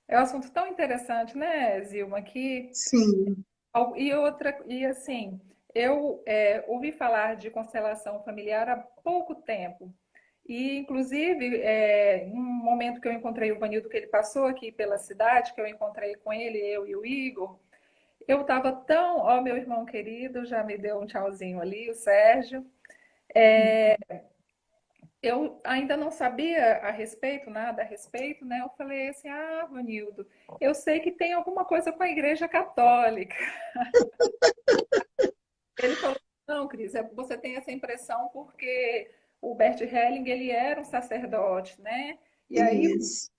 É um assunto tão interessante, né, Zilma, que Sim. e assim, eu ouvi falar de constelação familiar há pouco tempo. E, inclusive, em um momento que eu encontrei o Vanildo, que ele passou aqui pela cidade, que eu encontrei com ele, eu e o Igor, eu estava tão. Ó, meu irmão querido, já me deu um tchauzinho ali, o Sérgio. Eu ainda não sabia a respeito, nada a respeito, né? Eu falei assim: ah, Vanildo, eu sei que tem alguma coisa com a Igreja Católica. Ele falou: não, Cris, você tem essa impressão porque o Bert Helling, ele era um sacerdote, né? E aí, Isso.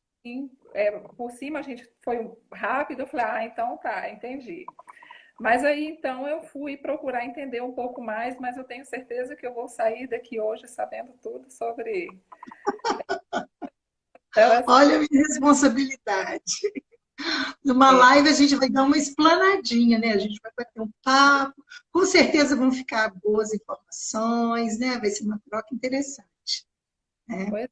por cima, a gente foi rápido. Eu falei: ah, então tá, entendi. Mas aí, então, eu fui procurar entender um pouco mais, mas eu tenho certeza que eu vou sair daqui hoje sabendo tudo sobre elas. Olha a minha responsabilidade. Numa É, live a gente vai dar uma explanadinha, né? A gente vai bater um papo, com certeza vão ficar boas informações, né? Vai ser uma troca interessante, né? pois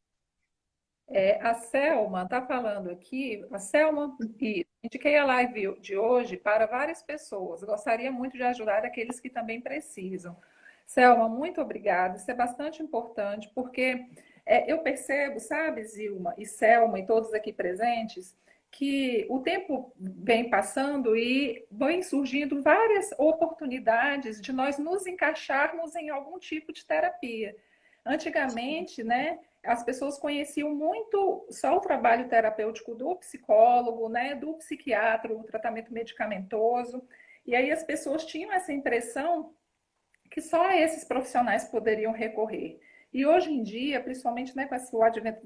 a Selma está falando aqui, a Selma, e indiquei a live de hoje para várias pessoas. Gostaria muito de ajudar aqueles que também precisam. Selma, muito obrigada. Isso é bastante importante, porque eu percebo, sabe, Zilma e Selma e todos aqui presentes, que o tempo vem passando e vem surgindo várias oportunidades de nós nos encaixarmos em algum tipo de terapia. Antigamente, né, as pessoas conheciam muito só o trabalho terapêutico do psicólogo, né, do psiquiatra, o tratamento medicamentoso, e aí as pessoas tinham essa impressão que só esses profissionais poderiam recorrer. E hoje em dia, principalmente, né, com o advento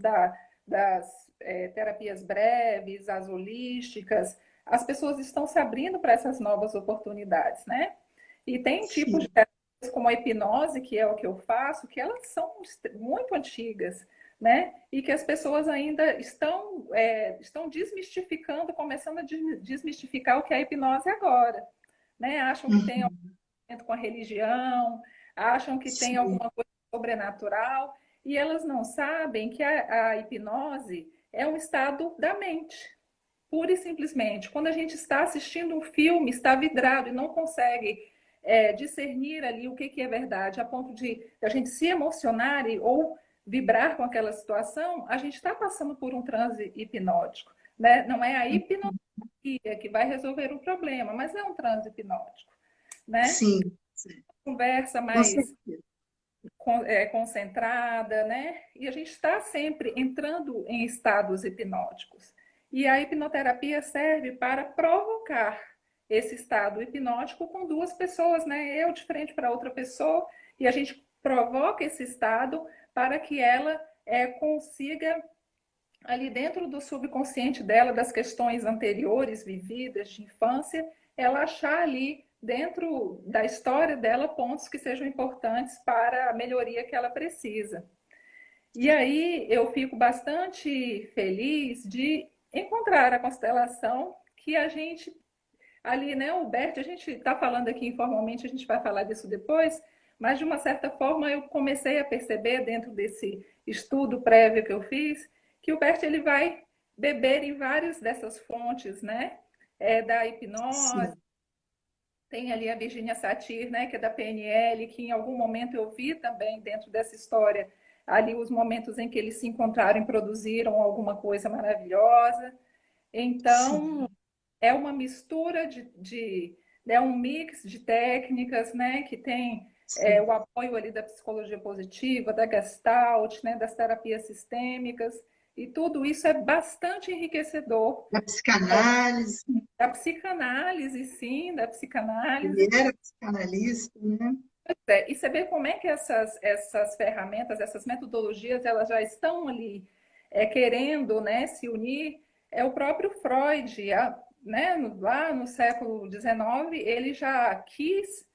das terapias breves, as holísticas, as pessoas estão se abrindo para essas novas oportunidades, né? E tem tipos de Sim. terapias como a hipnose, que é o que eu faço, que elas são muito antigas, né? E que as pessoas ainda estão desmistificando, começando a desmistificar o que é a hipnose agora, né? Acham que tem Uhum. com a religião, acham que tem Sim. alguma coisa sobrenatural, e elas não sabem que a hipnose é um estado da mente, pura e simplesmente. Quando a gente está assistindo um filme, está vidrado e não consegue discernir ali o que é verdade, a ponto de a gente se emocionar ou vibrar com aquela situação, a gente está passando por um transe hipnótico. Né? Não é a hipnoterapia que vai resolver o problema, mas é um transe hipnótico. Né? Sim. Sim. Conversa Com mais certeza. concentrada, né? E a gente está sempre entrando em estados hipnóticos. E a hipnoterapia serve para provocar esse estado hipnótico com duas pessoas, né? Eu de frente para outra pessoa, e a gente provoca esse estado para que ela consiga, ali dentro do subconsciente dela, das questões anteriores vividas de infância, ela achar ali dentro da história dela pontos que sejam importantes para a melhoria que ela precisa. E aí eu fico bastante feliz de encontrar a constelação que a gente ali, né, o Bert, a gente está falando aqui informalmente, a gente vai falar disso depois, mas de uma certa forma eu comecei a perceber dentro desse estudo prévio que eu fiz que o Bert ele vai beber em várias dessas fontes, né, da hipnose. Sim. Tem ali a Virginia Satir, né, que é da PNL, que em algum momento eu vi também dentro dessa história ali os momentos em que eles se encontraram e produziram alguma coisa maravilhosa. Então, Sim. é uma mistura é um mix de técnicas, né, que tem Sim. o apoio ali da psicologia positiva, da Gestalt, né, das terapias sistêmicas, e tudo isso é bastante enriquecedor. Da psicanálise, Da psicanálise, sim, da ele psicanálise. era psicanalista, né? E você vê como é que essas ferramentas, essas metodologias, elas já estão ali querendo, né, se unir. É o próprio Freud, né, lá no século XIX, ele já quis,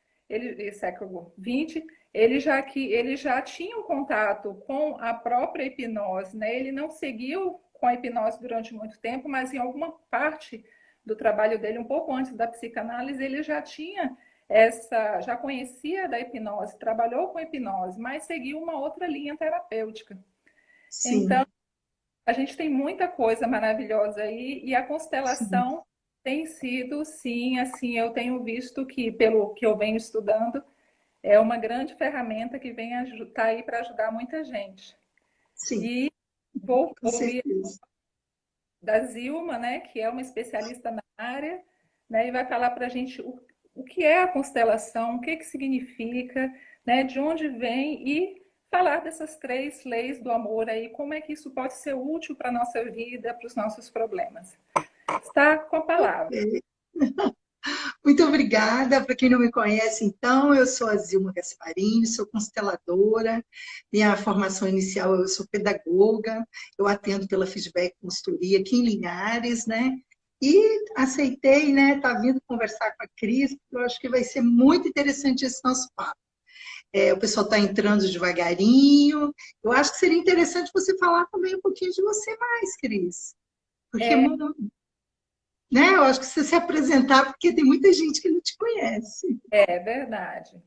século XX, ele já tinha um contato com a própria hipnose, né? Ele não seguiu com a hipnose durante muito tempo, mas em alguma parte do trabalho dele, um pouco antes da psicanálise, ele já tinha já conhecia da hipnose, trabalhou com hipnose, mas seguiu uma outra linha terapêutica. Então, Sim. A gente tem muita coisa maravilhosa aí e a Sim, constelação tem sido, sim, assim, eu tenho visto que, pelo que eu venho estudando, é uma grande ferramenta que vem tá aí para ajudar muita gente. sim, E vou com ouvir certeza. da Zilma, né, que é uma especialista na área, né, e vai falar para a gente o que é a constelação, o que, que significa, né, de onde vem e falar dessas três leis do amor aí, como é que isso pode ser útil para a nossa vida, para os nossos problemas. Está com a palavra. Muito obrigada. Para quem não me conhece, então, eu sou a Zilma Gasparini, sou consteladora. Minha formação inicial, eu sou pedagoga, eu atendo pela Feedback Consultoria aqui em Linhares, né? E aceitei, né, estar vindo conversar com a Cris, porque eu acho que vai ser muito interessante esse nosso papo. O pessoal está entrando devagarinho. Eu acho que seria interessante você falar também um pouquinho de você mais, Cris. Porque É, né, eu acho que você se apresentar, porque tem muita gente que não te conhece. é verdade.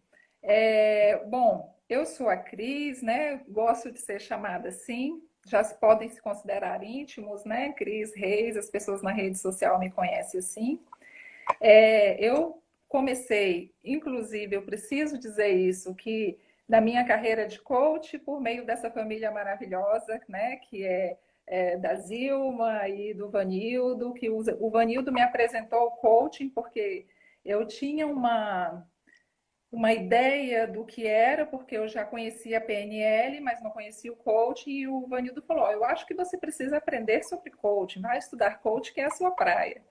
Bom, eu sou a Cris, né? Gosto de ser chamada assim. Já podem se considerar íntimos, né? Cris Reis, as pessoas na rede social me conhecem assim. Eu comecei, inclusive, eu preciso dizer isso, que na minha carreira de coach, por meio dessa família maravilhosa, né, que é da Zilma e do Vanildo, que o Vanildo me apresentou o coaching porque eu tinha uma ideia do que era, porque eu já conhecia a PNL, mas não conhecia o coaching, e o Vanildo falou, eu acho que você precisa aprender sobre coaching, vai estudar coaching, que é a sua praia.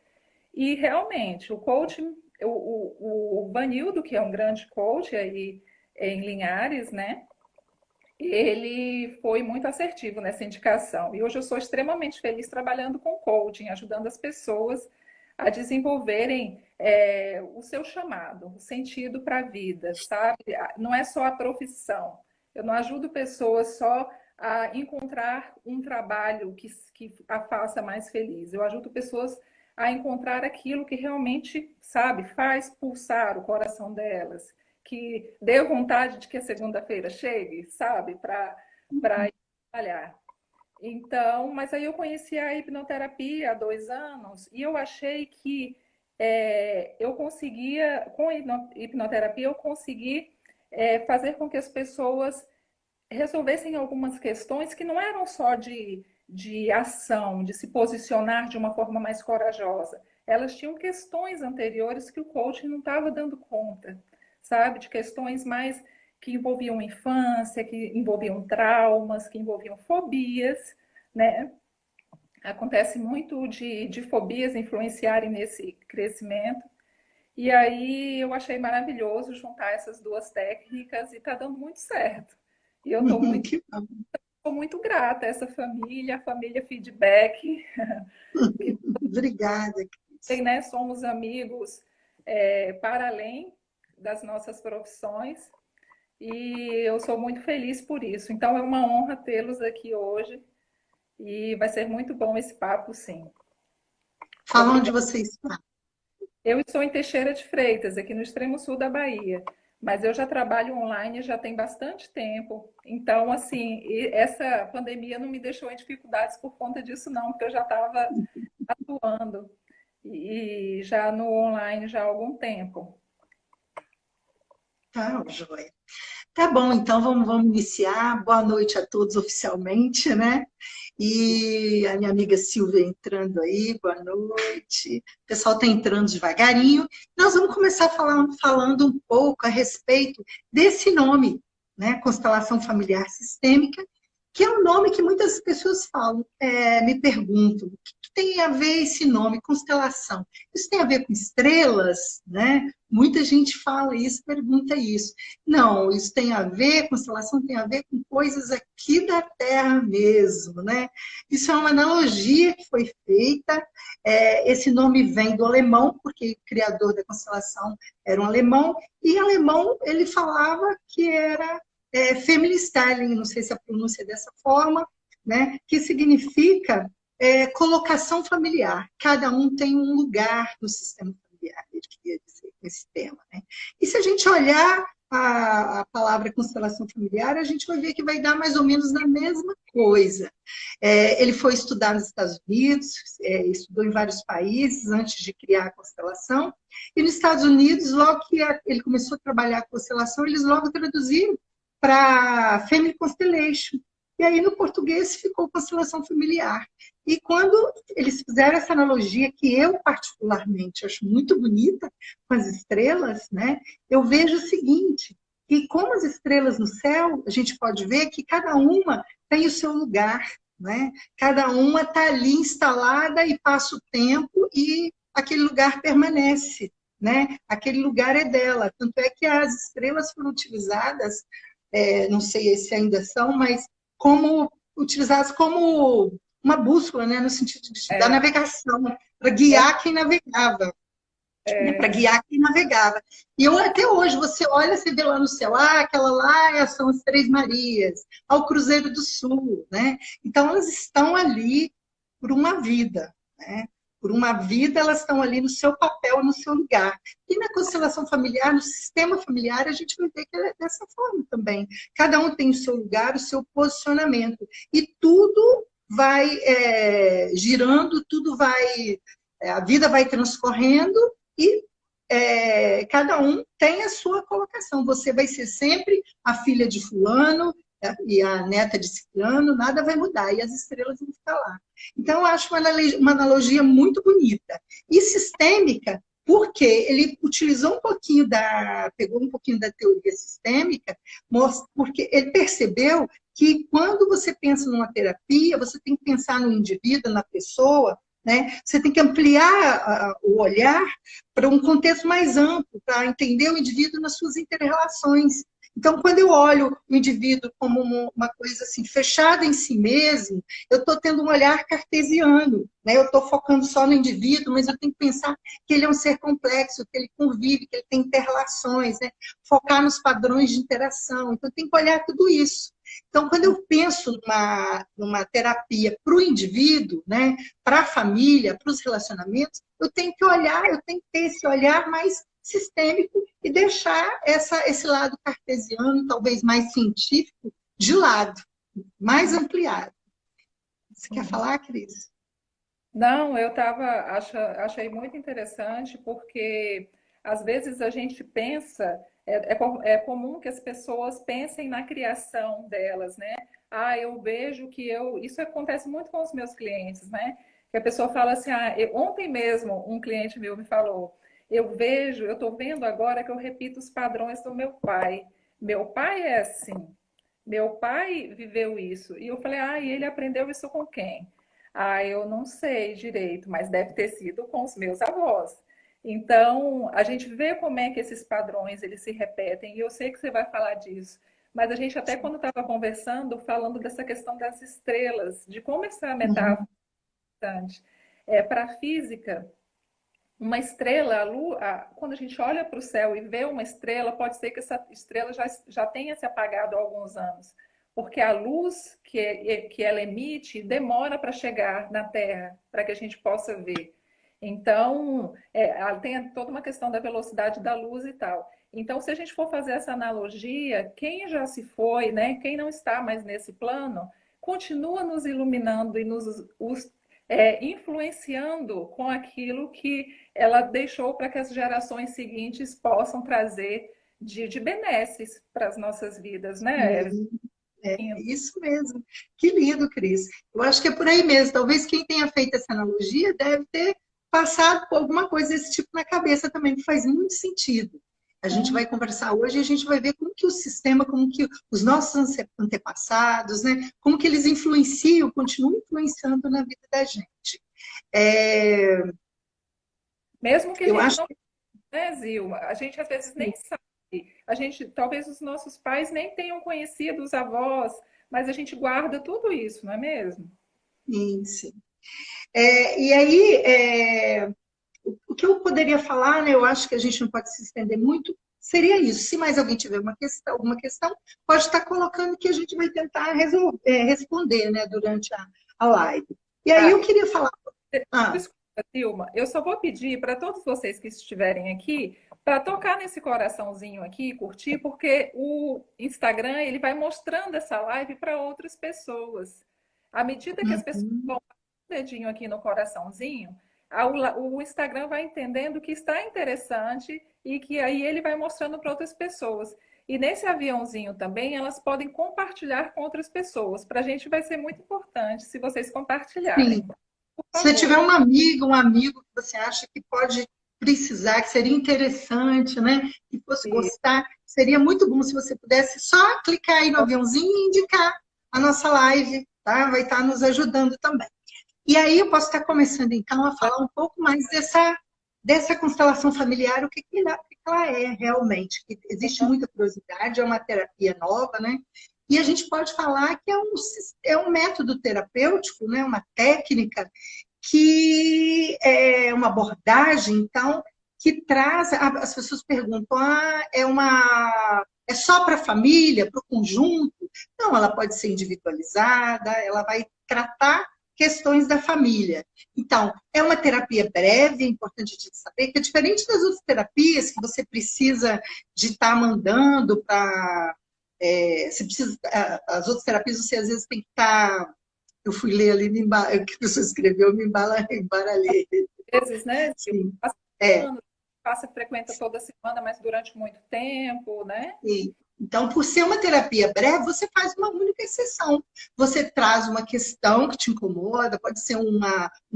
E realmente, o coaching, o Vanildo, que é um grande coach aí em Linhares, né? Ele foi muito assertivo nessa indicação. E hoje eu sou extremamente feliz trabalhando com coaching, ajudando as pessoas a desenvolverem o seu chamado, o sentido para a vida, sabe? Não é só a profissão. Eu não ajudo pessoas só a encontrar um trabalho que a faça mais feliz. Eu ajudo pessoas a encontrar aquilo que realmente, sabe, faz pulsar o coração delas, que dê vontade de que a segunda-feira chegue, sabe, para ir trabalhar. Então, mas aí eu conheci a hipnoterapia há 2 anos e eu achei que eu conseguia, com a hipnoterapia, eu consegui fazer com que as pessoas resolvessem algumas questões que não eram só de ação, de se posicionar de uma forma mais corajosa. Elas tinham questões anteriores que o coaching não estava dando conta, sabe? De questões mais que envolviam infância, que envolviam traumas, que envolviam fobias, né? Acontece muito de fobias influenciarem nesse crescimento. E aí eu achei maravilhoso juntar essas duas técnicas e está dando muito certo. E eu estou muito Que bom. Sou muito grata a essa família, a família Feedback, que Obrigada, Cris. né, somos amigos para além das nossas profissões e eu sou muito feliz por isso. Então é uma honra tê-los aqui hoje e vai ser muito bom esse papo, sim. Fala onde Obrigada. você está. Eu estou em Teixeira de Freitas, aqui no extremo sul da Bahia, mas eu já trabalho online já tem bastante tempo. Então, assim, essa pandemia não me deixou em dificuldades por conta disso, não, porque eu já estava atuando e já no online já há algum tempo. Tá, joia. Tá bom, então vamos iniciar. Boa noite a todos oficialmente, né? E a minha amiga Silvia entrando aí, boa noite. O pessoal está entrando devagarinho. Nós vamos começar falando um pouco a respeito desse nome, né? Constelação familiar sistêmica, que é um nome que muitas pessoas falam, me perguntam, o que tem a ver esse nome, constelação? Isso tem a ver com estrelas, né? Muita gente fala isso, pergunta isso. Não, isso tem a ver, constelação tem a ver com coisas aqui da Terra mesmo, né? Isso é uma analogia que foi feita. Esse nome vem do alemão, porque o criador da constelação era um alemão, e alemão ele falava que era Feministellen, não sei se a pronúncia é dessa forma, né? Que significa colocação familiar. Cada um tem um lugar no sistema familiar, ele queria dizer com esse tema. Né? E se a gente olhar a palavra constelação familiar, a gente vai ver que vai dar mais ou menos na mesma coisa. Ele foi estudar nos Estados Unidos, estudou em vários países antes de criar a constelação, e nos Estados Unidos, logo que ele começou a trabalhar a constelação, eles logo traduziram para Family Constellation. E aí, no português, ficou constelação familiar. E quando eles fizeram essa analogia, que eu particularmente acho muito bonita, com as estrelas, né? Eu vejo o seguinte, que como as estrelas no céu, a gente pode ver que cada uma tem o seu lugar, né? Cada uma está ali instalada e passa o tempo e aquele lugar permanece, né? Aquele lugar é dela. Tanto é que as estrelas foram utilizadas, não sei se ainda são, mas utilizadas como uma bússola, né? No sentido da É, navegação, para guiar quem navegava. Né, para guiar quem navegava. E até hoje, você olha, você vê lá no céu, aquela lá são as Três Marias, ao Cruzeiro do Sul, né? Então, elas estão ali por uma vida, né? Por uma vida, elas estão ali no seu papel, no seu lugar. E na constelação familiar, no sistema familiar, a gente vai ver que é dessa forma também. Cada um tem o seu lugar, o seu posicionamento. E tudo vai girando, tudo vai... a vida vai transcorrendo e cada um tem a sua colocação. Você vai ser sempre a filha de fulano e a neta de ciclano, nada vai mudar, e as estrelas vão ficar lá. Então, eu acho uma analogia muito bonita. E sistêmica, porque ele utilizou pegou um pouquinho da teoria sistêmica, porque ele percebeu que quando você pensa numa terapia, você tem que pensar no indivíduo, na pessoa, né? Você tem que ampliar o olhar para um contexto mais amplo, para entender o indivíduo nas suas interrelações. Então, quando eu olho o indivíduo como uma coisa assim, fechada em si mesmo, eu estou tendo um olhar cartesiano, né? Eu estou focando só no indivíduo, mas eu tenho que pensar que ele é um ser complexo, que ele convive, que ele tem interrelações, né? Focar nos padrões de interação. Então, eu tenho que olhar tudo isso. Então, quando eu penso numa terapia para o indivíduo, né, para a família, para os relacionamentos, eu tenho que olhar, eu tenho que ter esse olhar mais sistêmico e deixar esse lado cartesiano, talvez mais científico, de lado, mais ampliado. Você quer falar, Cris? não, achei muito interessante porque às vezes a gente pensa, é comum que as pessoas pensem na criação delas, né? Eu vejo que isso acontece muito com os meus clientes, né? Que a pessoa fala assim, ontem mesmo um cliente meu me falou, eu estou vendo agora que eu repito os padrões do meu pai. Meu pai é assim, meu pai viveu isso. E eu falei, e ele aprendeu isso com quem? Eu não sei direito, mas deve ter sido com os meus avós. Então, a gente vê como é que esses padrões eles se repetem, e eu sei que você vai falar disso, mas a gente até quando estava conversando, falando dessa questão das estrelas, de como essa metáfora Uhum. é importante. Para a física, uma estrela, quando a gente olha para o céu e vê uma estrela, pode ser que essa estrela já tenha se apagado há alguns anos, porque a luz que ela emite demora para chegar na Terra, para que a gente possa ver. Então, tem toda uma questão da velocidade da luz e tal. Então, se a gente for fazer essa analogia, quem já se foi, né, quem não está mais nesse plano, continua nos iluminando e influenciando com aquilo que ela deixou para que as gerações seguintes possam trazer de benesses para as nossas vidas, né? Mesmo. Isso mesmo. Que lindo, Cris. Eu acho que é por aí mesmo. Talvez quem tenha feito essa analogia deve ter passado por alguma coisa desse tipo na cabeça também, que faz muito sentido. A gente vai conversar hoje e a gente vai ver como que o sistema, como que os nossos antepassados, né, como que eles influenciam, continuam influenciando na vida da gente. É, Mesmo que a eu gente acho não, né, Zilma? A gente às vezes nem sabe. Talvez os nossos pais nem tenham conhecido os avós, mas a gente guarda tudo isso, não é mesmo? que sim. E aí, o que eu poderia falar, né, eu acho que a gente não pode se estender muito, seria isso. Se mais alguém tiver alguma questão, pode estar colocando que a gente vai tentar responder, né, durante a live. E aí eu Ah, queria falar. Ah, Desculpa, Dilma, eu só vou pedir para todos vocês que estiverem aqui para tocar nesse coraçãozinho aqui, curtir, porque o Instagram ele vai mostrando essa live para outras pessoas. À medida que as pessoas Uhum. vão passando o dedinho aqui no coraçãozinho, o Instagram vai entendendo que está interessante e que aí ele vai mostrando para outras pessoas. E nesse aviãozinho também, elas podem compartilhar com outras pessoas. Para a gente vai ser muito importante se vocês compartilharem. Sim. Por Se você tiver favor. uma amiga, um amigo que você acha que pode precisar, que seria interessante, né? Que fosse E gostar, seria muito bom se você pudesse só clicar aí no aviãozinho e indicar a nossa live, tá? Vai estar nos ajudando também. E aí eu posso estar começando, então, a falar um pouco mais dessa constelação familiar, o que ela é realmente. Que existe muita curiosidade, é uma terapia nova, né? E a gente pode falar que é um método terapêutico, né? Uma técnica que é uma abordagem, então, que traz. As pessoas perguntam: é só para a família, para o conjunto? Não, ela pode ser individualizada, ela vai tratar questões da família. Então, é uma terapia breve, é importante a gente saber que é diferente das outras terapias que você precisa de estar mandando para. Você precisa, as outras terapias você às vezes tem que estar. Eu fui ler ali, o que a pessoa escreveu, embaralhei. vezes, né? Sim, Passa, é. passa, frequenta toda semana, mas durante muito tempo, né? Sim. Então, por ser uma terapia breve, você faz uma única sessão. Você traz uma questão que te incomoda, pode ser um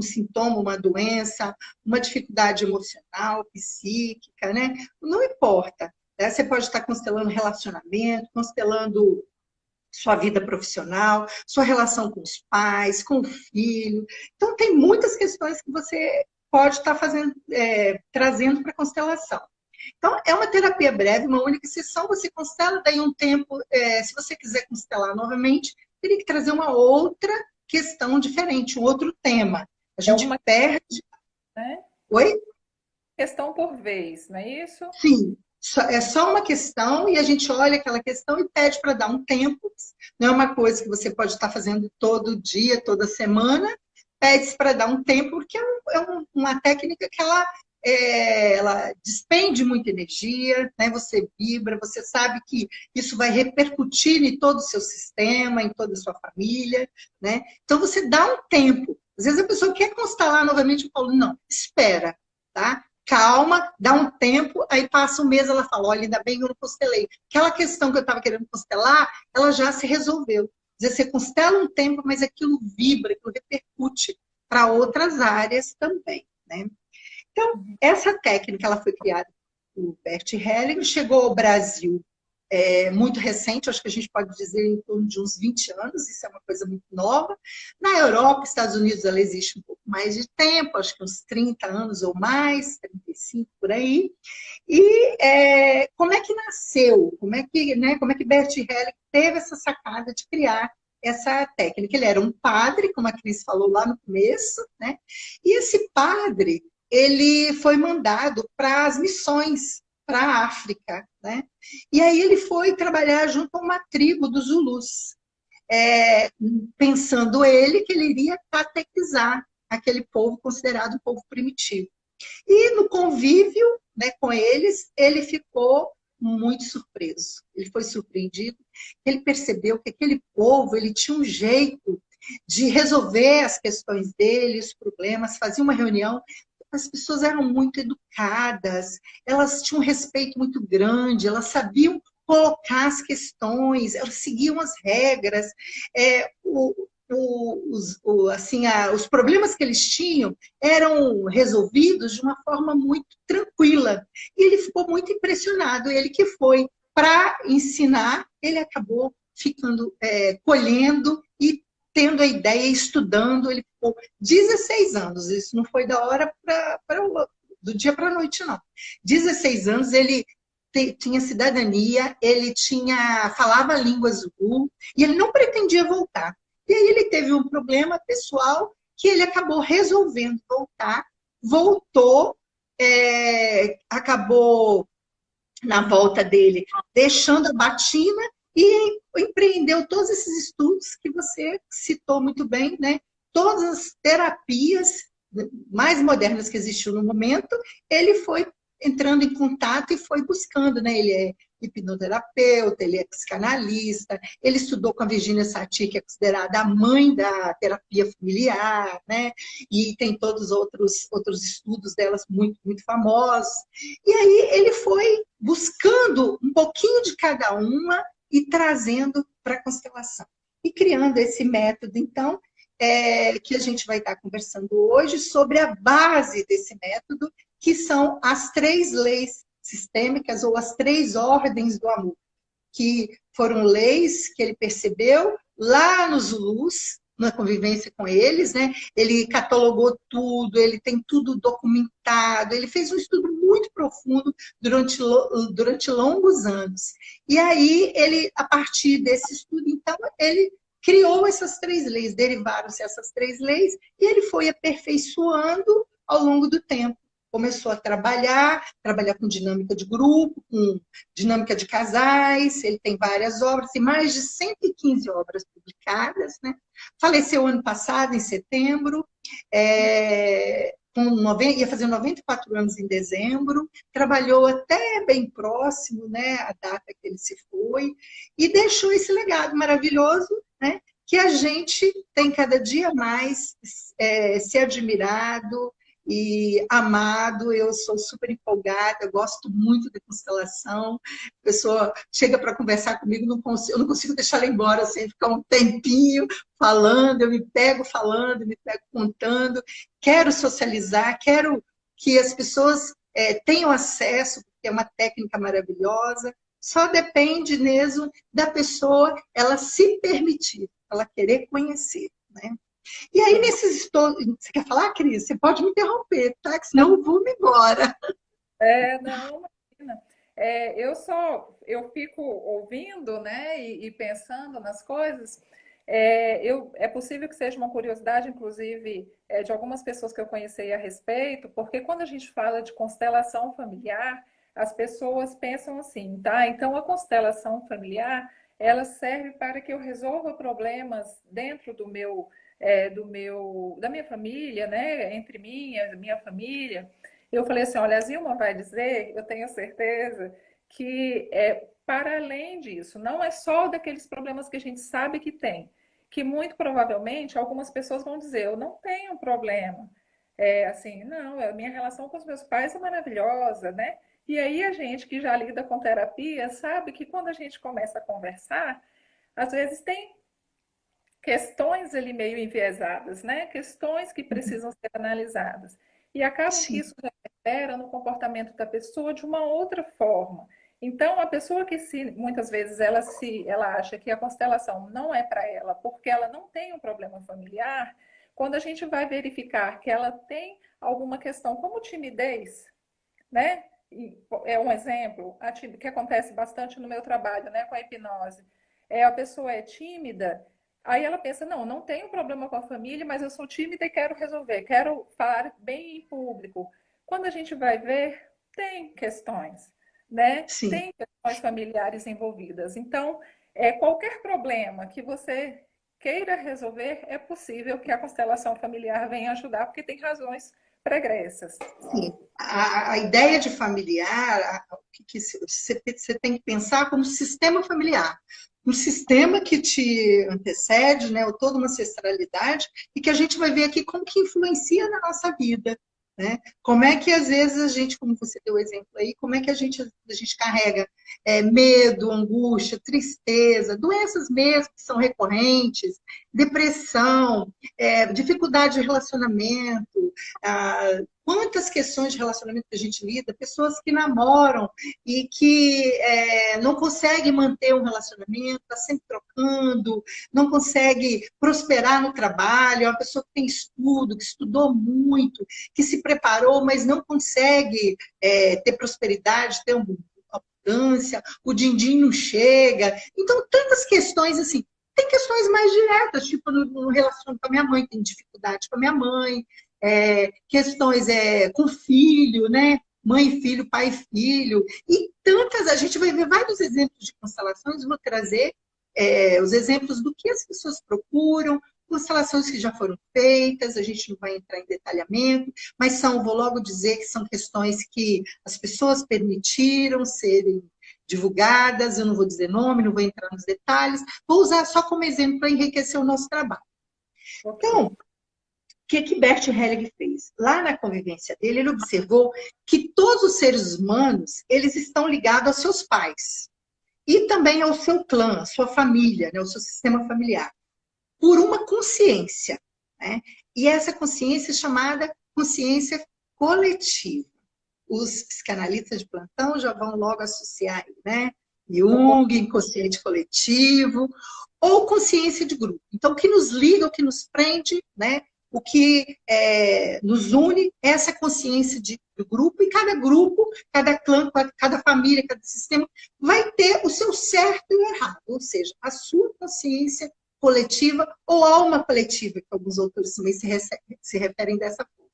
sintoma, uma doença, uma dificuldade emocional, psíquica, né? Não importa. Né? Você pode estar constelando relacionamento, constelando sua vida profissional, sua relação com os pais, com o filho. Então, tem muitas questões que você pode estar trazendo para a constelação. Então, é uma terapia breve, uma única sessão, você constela, daí um tempo, se você quiser constelar novamente, teria que trazer uma outra questão diferente, um outro tema. A É gente uma, perde. né? Oi? Questão por vez, não é isso? Sim, é só uma questão e a gente olha aquela questão e pede para dar um tempo. Não é uma coisa que você pode estar fazendo todo dia, toda semana. Pede para dar um tempo, porque uma técnica que ela despende muita energia, né? Você vibra, você sabe que isso vai repercutir em todo o seu sistema, em toda a sua família, né? Então você dá um tempo. Às vezes a pessoa quer constelar novamente, eu falo, não, espera, tá? Calma, dá um tempo, aí passa um mês, ela fala, olha, ainda bem que eu não constelei. Aquela questão que eu estava querendo constelar, ela já se resolveu. Quer dizer, você constela um tempo, mas aquilo vibra, aquilo repercute para outras áreas também, né? Então, essa técnica ela foi criada por Bert Hellinger, chegou ao Brasil muito recente, acho que a gente pode dizer em torno de uns 20 anos, isso é uma coisa muito nova. Na Europa, Estados Unidos, ela existe um pouco mais de tempo, acho que uns 30 anos ou mais, 35 por aí. E como é que nasceu? Como é que Bert Hellinger teve essa sacada de criar essa técnica? Ele era um padre, como a Cris falou lá no começo, né? E esse padre, ele foi mandado para as missões, para a África, né? E aí ele foi trabalhar junto a uma tribo dos Zulus, é, pensando ele que ele iria catequizar aquele povo considerado um povo primitivo. E no convívio, né, com eles, ele ficou muito surpreso. Ele foi surpreendido. Ele percebeu que aquele povo ele tinha um jeito de resolver as questões dele, os problemas, fazia uma reunião. As pessoas eram muito educadas, elas tinham um respeito muito grande, elas sabiam colocar as questões, elas seguiam as regras. Os problemas que eles tinham eram resolvidos de uma forma muito tranquila. E ele ficou muito impressionado. Ele que foi para ensinar, ele acabou ficando, colhendo e tendo a ideia, estudando. Ele ficou 16 anos. Isso não foi da hora do dia para a noite, não. 16 anos, ele tinha cidadania, ele falava a língua Zulu, e ele não pretendia voltar. E aí ele teve um problema pessoal que ele acabou resolvendo voltar, voltou, acabou na volta dele deixando a batina e empreendeu todos esses estudos que você citou muito bem, né? Todas as terapias mais modernas que existiam no momento, ele foi entrando em contato e foi buscando, né? Ele é hipnoterapeuta, ele é psicanalista, ele estudou com a Virginia Satir, que é considerada a mãe da terapia familiar, né? E tem todos os outros estudos delas muito, muito famosos. E aí ele foi buscando um pouquinho de cada uma e trazendo para a constelação. E criando esse método, então, que a gente vai estar conversando hoje sobre a base desse método, que são as 3 leis sistêmicas ou as 3 ordens do amor, que foram leis que ele percebeu lá nos Zulus, na convivência com eles, né? Ele catalogou tudo, ele tem tudo documentado, ele fez um estudo muito profundo durante longos anos. E aí, ele, a partir desse estudo, então, ele criou essas 3 leis, derivaram-se essas 3 leis, e ele foi aperfeiçoando ao longo do tempo. Começou a trabalhar com dinâmica de grupo, com dinâmica de casais, ele tem várias obras, tem mais de 115 obras publicadas, né? Faleceu ano passado, em setembro, ia fazer 94 anos em dezembro, trabalhou até bem próximo, né, a data que ele se foi, e deixou esse legado maravilhoso, né, que a gente tem cada dia mais se admirado e amado. Eu sou super empolgada, gosto muito da constelação. A pessoa chega para conversar comigo, eu não consigo deixar ela embora sem ficar um tempinho falando, eu me pego falando, me pego contando. Quero socializar, quero que as pessoas tenham acesso, porque é uma técnica maravilhosa. Só depende mesmo da pessoa ela se permitir, ela querer conhecer, né? E aí, você quer falar, Cris? Você pode me interromper, tá? Que senão eu vou me embora. Não, imagina. Eu fico ouvindo, né, e pensando nas coisas. É possível que seja uma curiosidade, inclusive, de algumas pessoas que eu conheci a respeito, porque quando a gente fala de constelação familiar, as pessoas pensam assim, tá? Então, a constelação familiar, ela serve para que eu resolva problemas dentro da minha família, né? Entre mim e a minha família. Eu falei assim, olha, a Zilma vai dizer, eu tenho certeza, que para além disso, não é só daqueles problemas que a gente sabe que tem, que muito provavelmente algumas pessoas vão dizer, eu não tenho problema. Assim, não, a minha relação com os meus pais é maravilhosa, né? E aí a gente que já lida com terapia sabe que quando a gente começa a conversar, às vezes tem questões ali meio enviesadas, né? Questões que precisam ser analisadas. E acabam que Sim, isso reverbera no comportamento da pessoa de uma outra forma. Então, a pessoa que muitas vezes ela acha que a constelação não é para ela, porque ela não tem um problema familiar, quando a gente vai verificar que ela tem alguma questão como timidez, né? E é um exemplo que acontece bastante no meu trabalho, né, com a hipnose. A pessoa é tímida, aí ela pensa, não tenho problema com a família, mas eu sou tímida e quero resolver, quero falar bem em público. Quando a gente vai ver, tem questões, né? sim. Tem questões familiares envolvidas. Então, qualquer problema que você queira resolver, é possível que a constelação familiar venha ajudar, porque tem razões pregressas. Sim. A ideia de familiar, você tem que pensar como sistema familiar. Um sistema que te antecede, né, ou toda uma ancestralidade, e que a gente vai ver aqui como que influencia na nossa vida. Né? Como é que às vezes a gente, como você deu o exemplo aí, como é que a gente carrega medo, angústia, tristeza, doenças mesmo que são recorrentes, depressão, dificuldade de relacionamento, quantas questões de relacionamento que a gente lida, pessoas que namoram e que não conseguem manter um relacionamento, está sempre trocando, não consegue prosperar no trabalho, é uma pessoa que tem estudo, que estudou muito, que se preparou, mas não consegue ter prosperidade, ter uma abundância, o din-din não chega. Então, tantas questões assim. Tem questões mais diretas, tipo no relacionamento com a minha mãe, tem dificuldade com a minha mãe, questões com filho, né? Mãe e filho, pai e filho, e tantas, a gente vai ver vários exemplos de constelações, vou trazer os exemplos do que as pessoas procuram, constelações que já foram feitas, a gente não vai entrar em detalhamento, mas vou logo dizer que são questões que as pessoas permitiram serem divulgadas, eu não vou dizer nome, não vou entrar nos detalhes, vou usar só como exemplo para enriquecer o nosso trabalho. Então, Ok. o que Bert Helling fez? Lá na convivência dele, ele observou que todos os seres humanos, eles estão ligados aos seus pais e também ao seu clã, à sua família, né, ao seu sistema familiar, por uma consciência, né? E essa consciência é chamada consciência coletiva. Os psicanalistas de plantão já vão logo associar, né? Jung, inconsciente coletivo, ou consciência de grupo. Então, o que nos liga, o que nos prende, né? O que nos une é essa consciência do grupo, e cada grupo, cada clã, cada família, cada sistema vai ter o seu certo e o errado, ou seja, a sua consciência coletiva ou alma coletiva, que alguns autores também se referem dessa forma.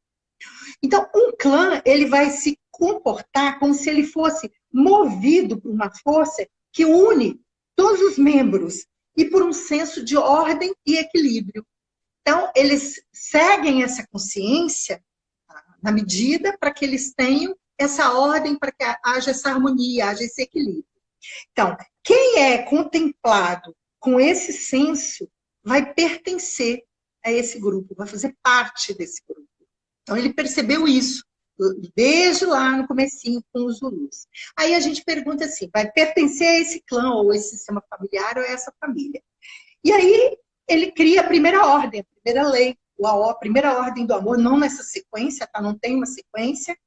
Então, um clã, ele vai se comportar como se ele fosse movido por uma força que une todos os membros e por um senso de ordem e equilíbrio. Então, eles seguem essa consciência na medida para que eles tenham essa ordem, para que haja essa harmonia, haja esse equilíbrio. Então, quem é contemplado com esse senso vai pertencer a esse grupo, vai fazer parte desse grupo. Então, ele percebeu isso desde lá no comecinho com os Zulus. Aí a gente pergunta assim, vai pertencer a esse clã, ou esse sistema familiar, ou a essa família? E aí ele cria a primeira ordem, a primeira lei, a primeira ordem do amor, não nessa sequência, tá? Não tem uma sequência,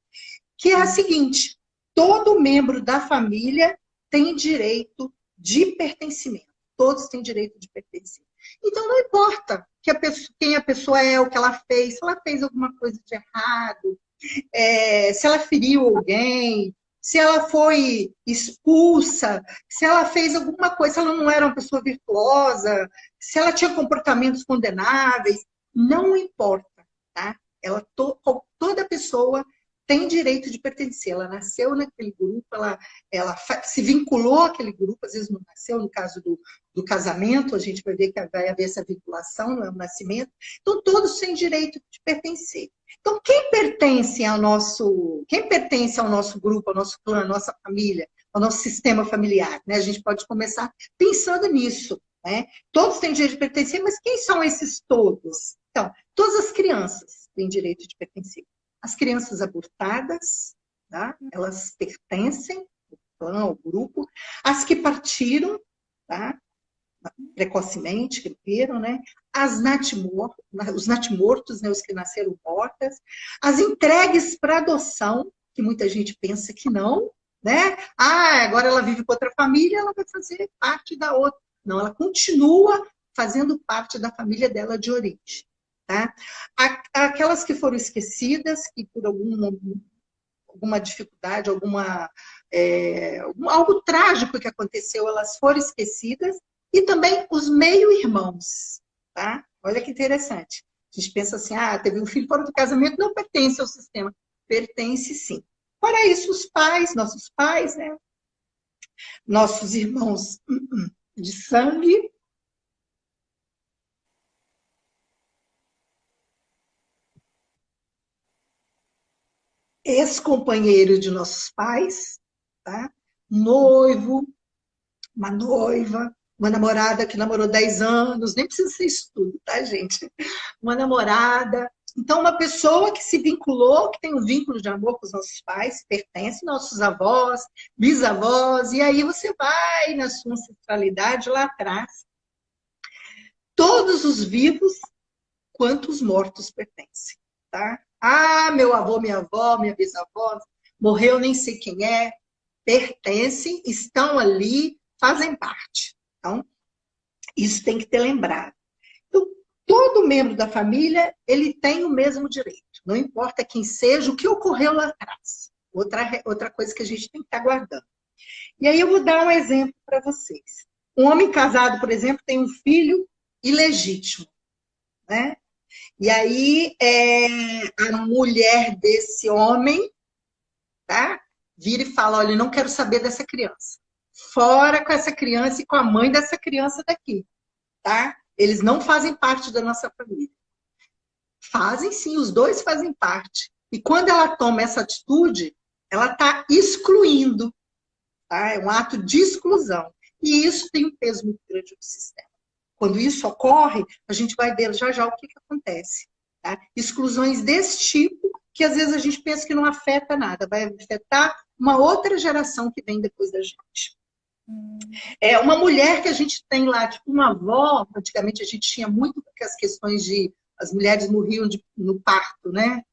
que é a seguinte: todo membro da família tem direito de pertencimento. Todos têm direito de pertencer. Então, não importa quem a pessoa é, o que ela fez, se ela fez alguma coisa de errado, se ela feriu alguém, se ela foi expulsa, se ela fez alguma coisa, se ela não era uma pessoa virtuosa, se ela tinha comportamentos condenáveis, não importa, tá? Toda pessoa tem direito de pertencer. Ela nasceu naquele grupo, ela se vinculou àquele grupo, às vezes não nasceu, no caso do casamento, a gente vai ver que vai haver essa vinculação, não é um nascimento. Então, todos têm direito de pertencer. Então, quem pertence ao nosso grupo, ao nosso clã, à nossa família, ao nosso sistema familiar, né? A gente pode começar pensando nisso, né? Todos têm direito de pertencer, mas quem são esses todos? Então, todas as crianças têm direito de pertencer. As crianças abortadas, tá? Elas pertencem ao clã, ao grupo. As que partiram, tá? Precocemente, que morreram, né? Os natimortos, né? Os que nasceram mortas. As entregues para adoção, que muita gente pensa que não, né? Ah, agora ela vive com outra família, ela vai fazer parte da outra. Não, ela continua fazendo parte da família dela de origem. Tá? Aquelas que foram esquecidas, que por alguma dificuldade, algo trágico que aconteceu, elas foram esquecidas, e também os meio-irmãos. Tá? Olha que interessante. A gente pensa assim, teve um filho fora do casamento, não pertence ao sistema. Pertence sim. Fora isso, os pais, nossos pais, né? Nossos irmãos de sangue, ex-companheiro de nossos pais, tá? Noivo, uma noiva, uma namorada que namorou 10 anos, nem precisa ser isso tudo, tá, gente? Uma namorada. Então, uma pessoa que se vinculou, que tem um vínculo de amor com os nossos pais, pertence aos nossos avós, bisavós, e aí você vai na sua ancestralidade lá atrás. Todos os vivos, quanto os mortos pertencem, tá? Meu avô, minha avó, minha bisavó, morreu, nem sei quem é, pertencem, estão ali, fazem parte. Então, isso tem que ter lembrado. Então, todo membro da família, ele tem o mesmo direito. Não importa quem seja, o que ocorreu lá atrás. Outra coisa que a gente tem que estar guardando. E aí eu vou dar um exemplo para vocês. Um homem casado, por exemplo, tem um filho ilegítimo, né? E aí, a mulher desse homem, tá? Vira e fala, olha, eu não quero saber dessa criança. Fora com essa criança e com a mãe dessa criança daqui, tá? Eles não fazem parte da nossa família. Fazem sim, os dois fazem parte. E quando ela toma essa atitude, ela está excluindo, tá? É um ato de exclusão. E isso tem um peso muito grande no sistema. Quando isso ocorre, a gente vai ver já já o que acontece. Tá? Exclusões desse tipo, que às vezes a gente pensa que não afeta nada, vai afetar uma outra geração que vem depois da gente. É uma mulher que a gente tem lá, tipo uma avó, antigamente a gente tinha muito as questões de as mulheres morriam no parto, né?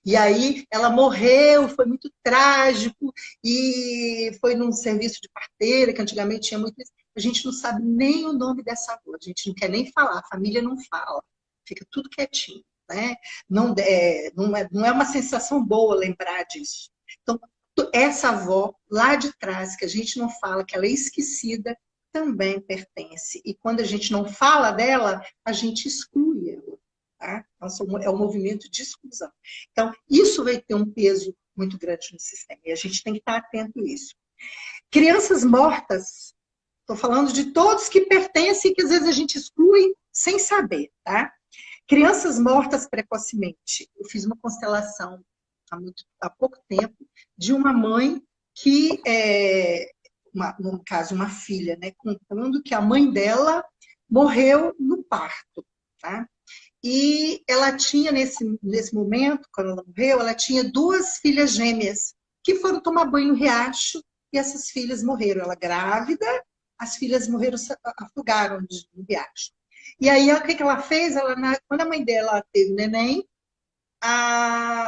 E aí ela morreu, foi muito trágico, e foi num serviço de parteira, que antigamente tinha muito isso. A gente não sabe nem o nome dessa avó, a gente não quer nem falar, a família não fala, fica tudo quietinho, né? Não é uma sensação boa lembrar disso. Então, essa avó lá de trás, que a gente não fala, que ela é esquecida, também pertence. E quando a gente não fala dela, a gente exclui ela. Tá? É um movimento de exclusão. Então, isso vai ter um peso muito grande no sistema. E a gente tem que estar atento a isso. Crianças mortas, estou falando de todos que pertencem, que às vezes a gente exclui sem saber. Tá? Crianças mortas precocemente. Eu fiz uma constelação há pouco tempo de uma mãe que, no caso, uma filha, né, contando que a mãe dela morreu no parto. Tá? E ela tinha, nesse momento, quando ela morreu, ela tinha duas filhas gêmeas que foram tomar banho no riacho e essas filhas morreram. Ela grávida, as filhas morreram, afogaram no riacho. E aí, o que ela fez? Quando a mãe dela teve o neném,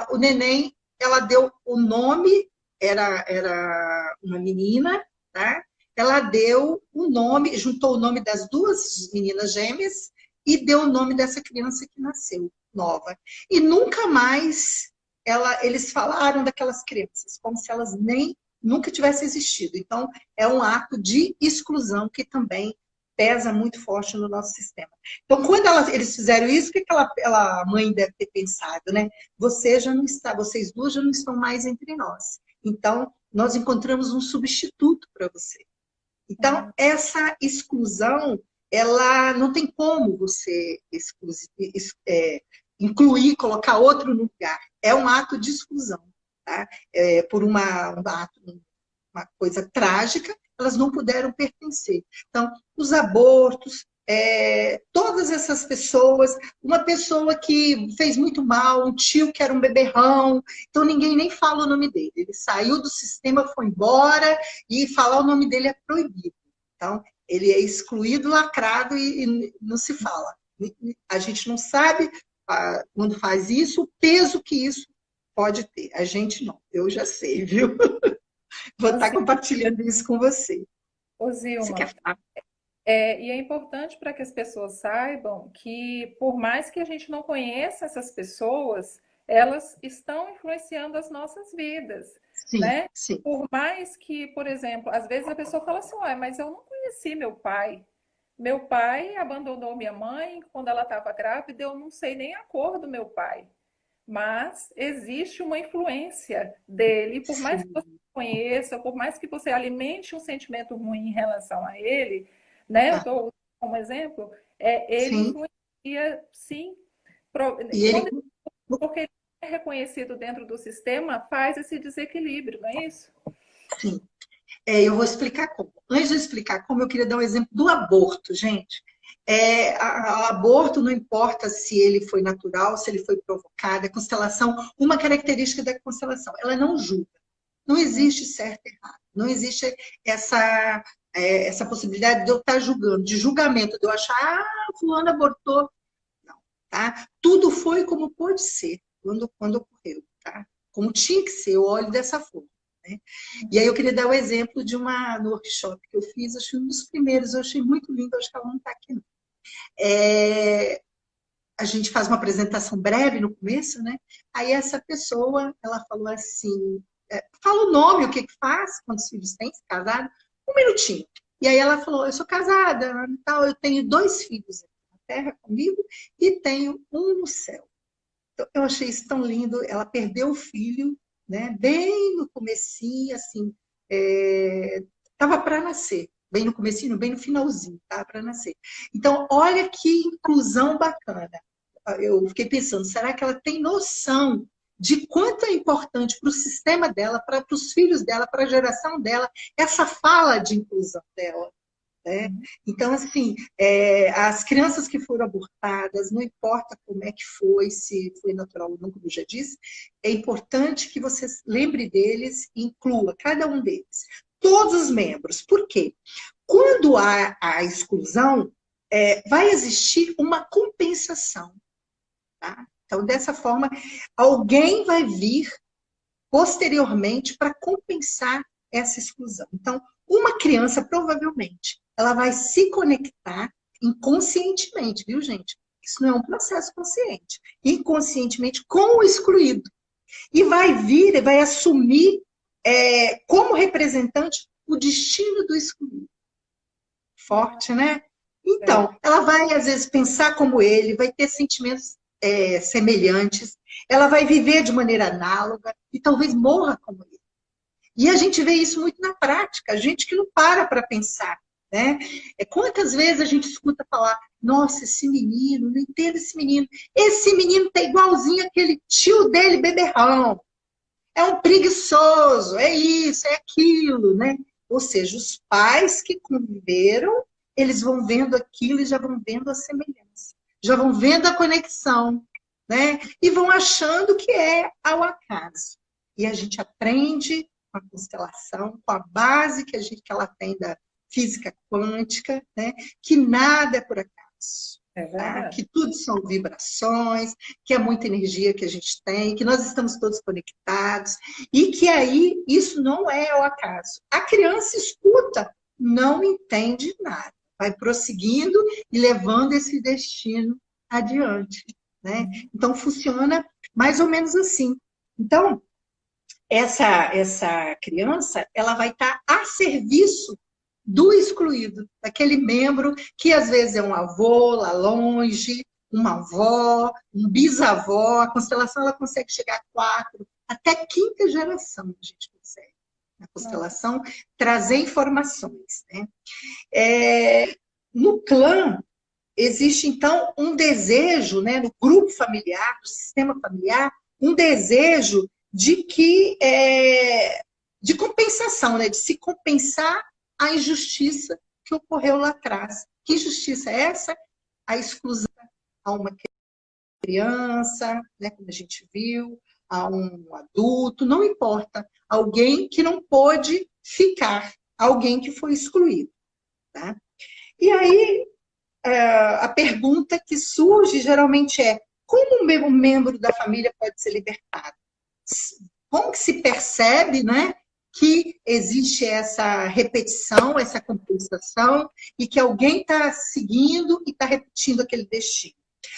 o neném, ela deu o nome, era uma menina, tá? Ela deu o nome, juntou o nome das duas meninas gêmeas e deu o nome dessa criança que nasceu, nova. E nunca mais eles falaram daquelas crianças, como se elas nem nunca tivessem existido. Então, é um ato de exclusão que também pesa muito forte no nosso sistema. Então, quando eles fizeram isso, o que a mãe deve ter pensado, né? Vocês duas já não estão mais entre nós. Então, nós encontramos um substituto para você. Então, essa exclusão, ela não tem como você incluir, colocar outro no lugar. É um ato de exclusão. Tá? Por uma coisa trágica, elas não puderam pertencer. Então, os abortos, todas essas pessoas, uma pessoa que fez muito mal, um tio que era um beberrão, então ninguém nem fala o nome dele. Ele saiu do sistema, foi embora, e falar o nome dele é proibido. Então, ele é excluído, lacrado e não se fala. A gente não sabe, quando faz isso, o peso que isso pode ter. A gente não, eu já sei, viu? Vou estar compartilhando isso com você. Ô, Você quer Zilma, falar? e é importante para que as pessoas saibam que, por mais que a gente não conheça essas pessoas, elas estão influenciando as nossas vidas, Sim, né? sim. Por mais que, por exemplo, às vezes a pessoa fala assim, ué, mas eu não conheci meu pai. Meu pai abandonou minha mãe quando ela estava grávida, eu não sei nem a cor do meu pai. Mas existe uma influência dele, por mais que você Sim. conheça, por mais que você alimente um sentimento ruim em relação a ele, né? Eu Ah, estou como exemplo, ele sim. influencia, sim, E ele, quando, porque ele é reconhecido dentro do sistema, faz esse desequilíbrio, não é isso? sim. Eu vou explicar como. Antes de eu explicar como, eu queria dar um exemplo do aborto, gente. Aborto, não importa se ele foi natural, se ele foi provocado, a constelação, uma característica da constelação, ela não julga. Não existe certo e errado. Não existe essa possibilidade de eu estar julgando, de julgamento, de eu achar, fulano abortou. Não, tá? Tudo foi como pôde ser quando ocorreu, tá? Como tinha que ser, eu olho dessa forma. Né? E aí eu queria dar o exemplo no workshop que eu fiz, acho que um dos primeiros, eu achei muito lindo, acho que ela não está aqui não. A gente faz uma apresentação breve no começo, né? Aí essa pessoa, ela falou assim, fala o nome, o que faz, quantos filhos tem, se casado, um minutinho. E aí ela falou, eu sou casada, tal, eu tenho 2 filhos aqui na Terra comigo e tenho um no céu. Então, eu achei isso tão lindo, ela perdeu o filho, né? Bem no comecinho, assim, estava para nascer. bem no comecinho, bem no finalzinho, tá? Para nascer. Então, olha que inclusão bacana. Eu fiquei pensando, será que ela tem noção de quanto é importante para o sistema dela, para os filhos dela, para a geração dela, essa fala de inclusão dela? Né? Então, assim, as crianças que foram abortadas, não importa como é que foi, se foi natural ou não, como eu já disse, é importante que você lembre deles e inclua cada um deles. Todos os membros. Por quê? Quando há a exclusão, vai existir uma compensação. Tá? Então, dessa forma, alguém vai vir posteriormente para compensar essa exclusão. Então, uma criança, provavelmente, ela vai se conectar inconscientemente, viu, gente? Isso não é um processo consciente. Inconscientemente com o excluído. E vai vir, e vai assumir como representante o destino do excluído. Forte, né? Então, ela vai, às vezes, pensar como ele, vai ter sentimentos semelhantes, ela vai viver de maneira análoga e talvez morra como ele. E a gente vê isso muito na prática, a gente que não para pensar. Né? Quantas vezes a gente escuta falar, nossa, esse menino, não entendo esse menino tá igualzinho aquele tio dele, beberrão, é um preguiçoso, é isso, é aquilo, né? Ou seja, os pais que conviveram, eles vão vendo aquilo e já vão vendo a semelhança, já vão vendo a conexão, né? E vão achando que é ao acaso. E a gente aprende com a constelação, com a base que ela tem da física quântica, né? Que nada é por acaso. Tá? Que tudo são vibrações, que é muita energia que a gente tem, que nós estamos todos conectados, e que aí isso não é ao acaso. A criança escuta, não entende nada, vai prosseguindo e levando esse destino adiante. Né? Então, funciona mais ou menos assim. Então, essa criança, ela vai estar a serviço do excluído, daquele membro que às vezes é um avô lá longe, uma avó, um bisavó. A constelação ela consegue chegar a 4, até quinta geração a gente consegue. A constelação trazer informações. Né? No clã, existe então um desejo, né, no grupo familiar, no sistema familiar, um desejo de de compensação, né, de se compensar a injustiça que ocorreu lá atrás. Que injustiça é essa? A exclusão a uma criança, né, como a gente viu, a um adulto, não importa. Alguém que não pôde ficar, alguém que foi excluído. Tá? E aí, a pergunta que surge geralmente é: como um membro da família pode ser libertado? Como que se percebe, né, que existe essa repetição, essa compensação, e que alguém está seguindo e está repetindo aquele destino?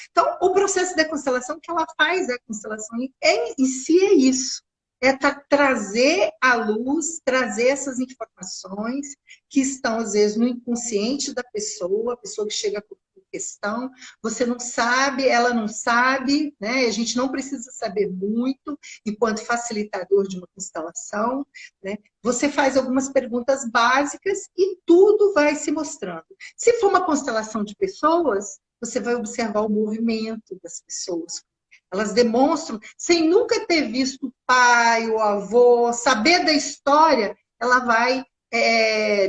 Então, o processo da constelação, que ela faz, a constelação em si é isso. É trazer à luz, trazer essas informações que estão, às vezes, no inconsciente da pessoa, a pessoa que chega com questão, você não sabe, ela não sabe, né? A gente não precisa saber muito enquanto facilitador de uma constelação, né? Você faz algumas perguntas básicas e tudo vai se mostrando. Se for uma constelação de pessoas, você vai observar o movimento das pessoas. Elas demonstram, sem nunca ter visto o pai, o avô, saber da história, ela vai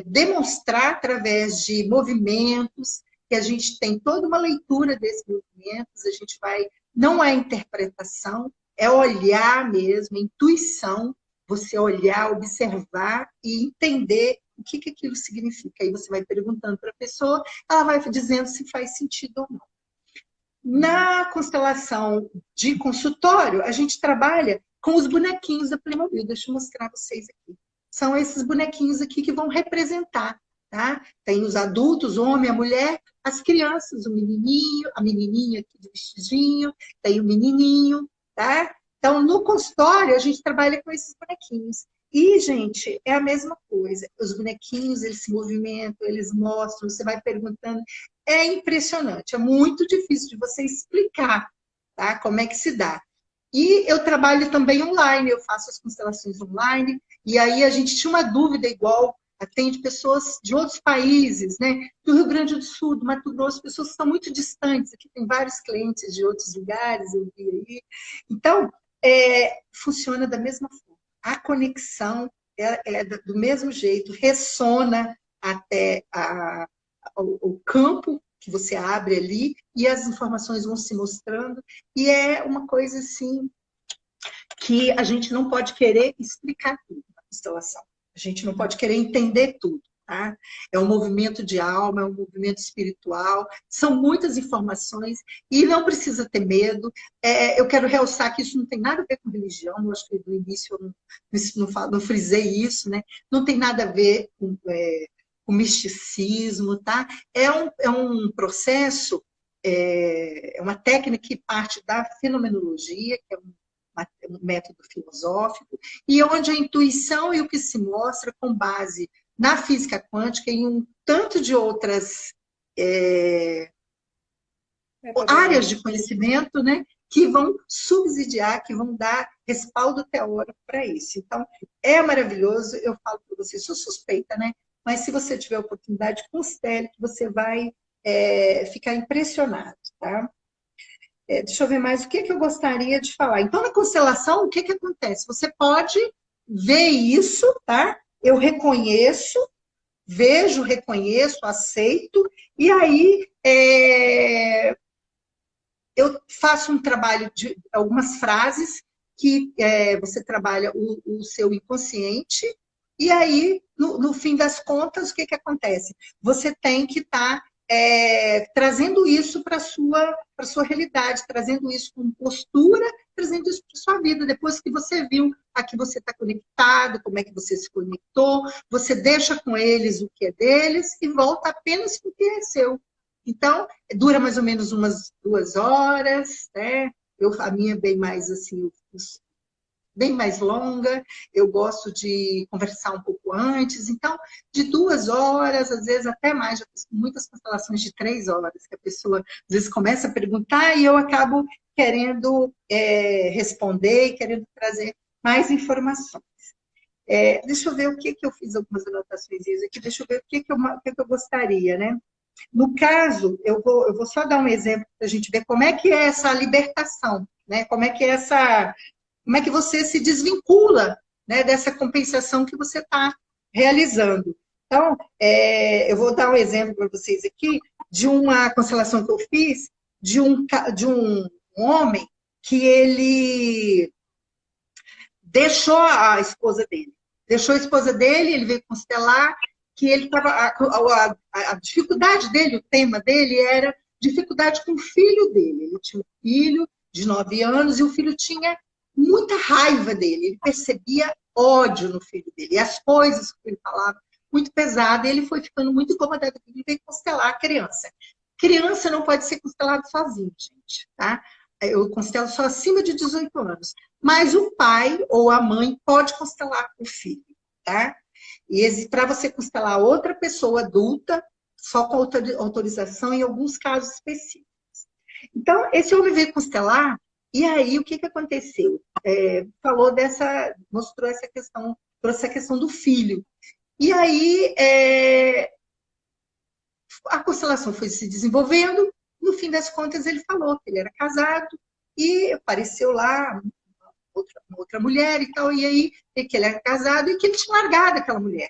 demonstrar através de movimentos, que a gente tem toda uma leitura desses movimentos, a gente vai, não é interpretação, é olhar mesmo, intuição, você olhar, observar e entender o que aquilo significa. Aí você vai perguntando para a pessoa, ela vai dizendo se faz sentido ou não. Na constelação de consultório, a gente trabalha com os bonequinhos da Playmobil. Deixa eu mostrar para vocês aqui. São esses bonequinhos aqui que vão representar. Tá? Tem os adultos, o homem, a mulher, as crianças, o menininho, a menininha aqui de vestidinho, tem o menininho. Tá? Então, no consultório, a gente trabalha com esses bonequinhos. E, gente, é a mesma coisa. Os bonequinhos, eles se movimentam, eles mostram, você vai perguntando. É impressionante, é muito difícil de você explicar, tá? Como é que se dá. E eu trabalho também online, eu faço as constelações online, e aí a gente tinha uma dúvida igual atende pessoas de outros países, né? Do Rio Grande do Sul, do Mato Grosso, pessoas que estão muito distantes. Aqui tem vários clientes de outros lugares, eu vi aí. Então, funciona da mesma forma. A conexão é do mesmo jeito, ressona até o campo que você abre ali e as informações vão se mostrando. E é uma coisa assim que a gente não pode querer explicar tudo na constelação. A gente não pode querer entender tudo. Tá? É um movimento de alma, é um movimento espiritual, são muitas informações e não precisa ter medo. Eu quero realçar que isso não tem nada a ver com religião, eu acho que no início eu não frisei isso, né? Não tem nada a ver com misticismo, tá? É um processo, é uma técnica que parte da fenomenologia, que é um método filosófico, e onde a intuição e o que se mostra com base na física quântica e um tanto de outras áreas de conhecimento, né, que vão subsidiar, que vão dar respaldo teórico para isso. Então, é maravilhoso, eu falo para você, sou suspeita, né? Mas se você tiver a oportunidade, considere que você vai ficar impressionado, tá? Deixa eu ver mais o que eu gostaria de falar. Então, na constelação, o que acontece? Você pode ver isso, tá? Eu reconheço, vejo, reconheço, aceito, e aí eu faço um trabalho de algumas frases que você trabalha o seu inconsciente, e aí, no fim das contas, o que acontece? Você tem que estar trazendo isso para a sua realidade, trazendo isso com postura, trazendo isso para a sua vida. Depois que você viu a que você está conectado, como é que você se conectou, você deixa com eles o que é deles e volta apenas com o que é seu. Então, dura mais ou menos umas 2 horas, né? A minha é bem mais assim, bem mais longa, eu gosto de conversar um pouco antes, então, de 2 horas, às vezes até mais, já fiz muitas constelações de 3 horas, que a pessoa às vezes começa a perguntar e eu acabo querendo responder e querendo trazer mais informações. Deixa eu ver o que eu fiz, algumas anotações aqui, deixa eu ver o que eu gostaria, né? No caso, eu vou só dar um exemplo para a gente ver como é que é essa libertação, né? Como é que você se desvincula, né, dessa compensação que você está realizando. Então, eu vou dar um exemplo para vocês aqui de uma constelação que eu fiz de um homem que ele deixou a esposa dele. Deixou a esposa dele, ele veio constelar, que ele estava. A dificuldade dele, o tema dele era dificuldade com o filho dele. Ele tinha um filho de 9 anos e o filho tinha muita raiva dele. Ele percebia ódio no filho dele. E as coisas que ele falava, muito pesado, e ele foi ficando muito incomodado. Ele veio constelar a criança. Criança não pode ser constelado sozinho, gente, tá? Eu constelo só acima de 18 anos. Mas o pai ou a mãe pode constelar o filho, tá? E para você constelar outra pessoa adulta, só com autorização em alguns casos específicos. Então, esse homem veio constelar, e aí o que aconteceu? Mostrou essa questão, trouxe a questão do filho. E aí a constelação foi se desenvolvendo, no fim das contas ele falou que ele era casado, e apareceu lá outra mulher e tal, e aí que ele era casado e que ele tinha largado aquela mulher.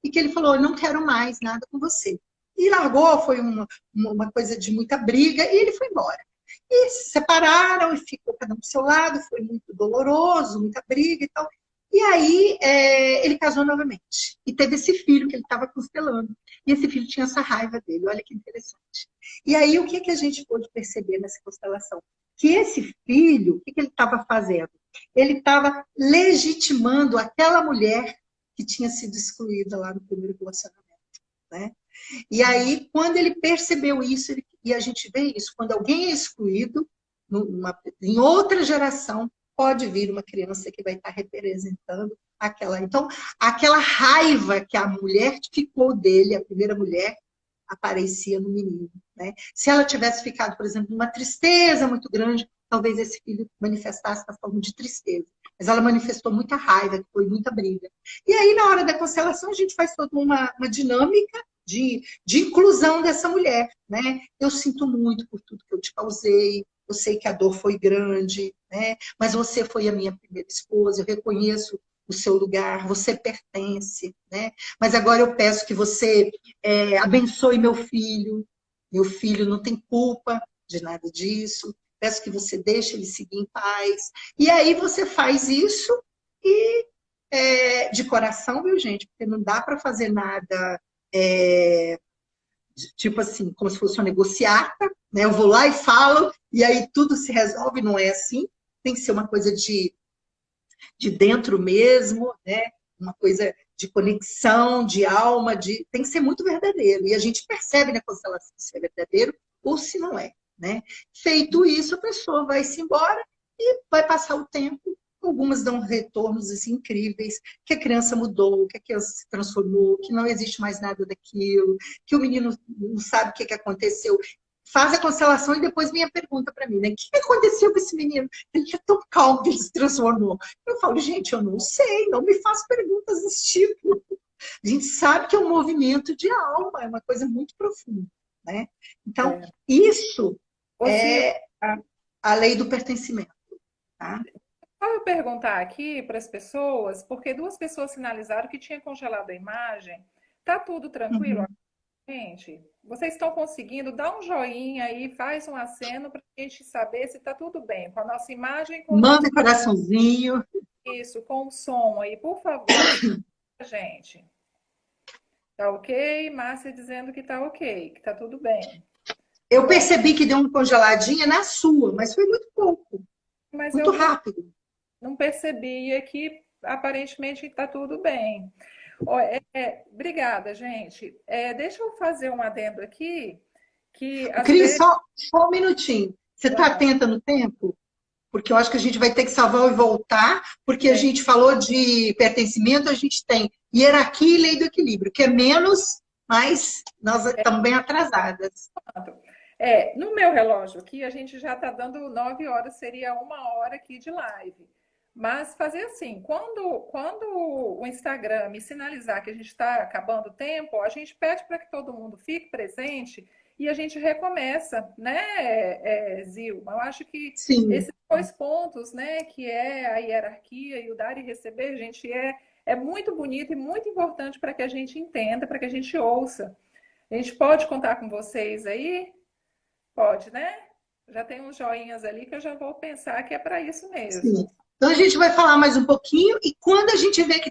E que ele falou, eu não quero mais nada com você. E largou, foi uma coisa de muita briga, e ele foi embora. E se separaram, e ficou cada um do seu lado, foi muito doloroso, muita briga e tal. E aí ele casou novamente. E teve esse filho que ele estava constelando. E esse filho tinha essa raiva dele, olha que interessante. E aí o que a gente pôde perceber nessa constelação? Que esse filho, o que ele estava fazendo? Ele estava legitimando aquela mulher que tinha sido excluída lá no primeiro relacionamento, né? E aí, quando ele percebeu isso, e a gente vê isso, quando alguém é excluído, em outra geração, pode vir uma criança que vai estar representando aquela. Então, aquela raiva que a mulher ficou dele, a primeira mulher, aparecia no menino, né? Se ela tivesse ficado, por exemplo, numa tristeza muito grande, talvez esse filho manifestasse na forma de tristeza. mas ela manifestou muita raiva, que foi muita briga. E aí, na hora da constelação, a gente faz toda uma dinâmica de inclusão dessa mulher, né? Eu sinto muito por tudo que eu te causei, eu sei que a dor foi grande, né? Mas você foi a minha primeira esposa, eu reconheço o seu lugar, você pertence, né? Mas agora eu peço que você abençoe meu filho não tem culpa de nada disso, peço que você deixe ele seguir em paz. E aí você faz isso e de coração, viu, gente? Porque não dá para fazer nada é, tipo assim, como se fosse uma negociata, né? Eu vou lá e falo, e aí tudo se resolve, não é assim. Tem que ser uma coisa de dentro mesmo, né? Uma coisa de conexão, de alma, tem que ser muito verdadeiro. E a gente percebe na constelação se é verdadeiro ou se não é, né? Feito isso, a pessoa vai se embora e vai passar o tempo. Algumas dão retornos assim, incríveis, que a criança mudou, que a criança se transformou, que não existe mais nada daquilo, que o menino não sabe o que aconteceu. Faz a constelação e depois vem a pergunta para mim, né? O que aconteceu com esse menino? Ele é tão calmo que ele se transformou. Eu falo, gente, eu não sei, não me faço perguntas desse tipo. A gente sabe que é um movimento de alma, é uma coisa muito profunda, né? Então, É. isso Você, é a lei do pertencimento, tá? eu perguntar aqui para as pessoas, porque duas pessoas sinalizaram que tinha congelado a imagem. Tá tudo tranquilo, Uhum. gente? Vocês estão conseguindo? Dá um joinha aí, faz um aceno para a gente saber se está tudo bem com a nossa imagem, com o nosso Manda coraçãozinho. isso, com o som aí, por favor, gente. Tá ok? Márcia dizendo que tá ok, que tá tudo bem. Eu Bom, percebi que deu uma congeladinha na sua, mas foi muito pouco, mas muito eu rápido. não percebia que aparentemente está tudo bem. Ó, obrigada, gente. Deixa eu fazer um adendo aqui, que O às Cris, vezes. só um minutinho. Você está Ah, atenta no tempo? Porque eu acho que a gente vai ter que salvar e voltar, porque a é, gente falou de pertencimento, a gente tem hierarquia e lei do equilíbrio, que é menos, mas nós estamos bem atrasadas. pronto. No meu relógio aqui, a gente já está dando 9 horas, seria 1 hora aqui de live. Mas fazer assim, quando o Instagram me sinalizar que a gente está acabando o tempo, a gente pede para que todo mundo fique presente e a gente recomeça, né, Zilma? Eu acho que Sim, esses dois pontos, né, que é a hierarquia e o dar e receber, gente, é muito bonito e muito importante para que a gente entenda, para que a gente ouça. A gente pode contar com vocês aí? Pode, né? Já tem uns joinhas ali que eu já vou pensar que é para isso sim. mesmo. Então a gente vai falar mais um pouquinho e quando a gente vê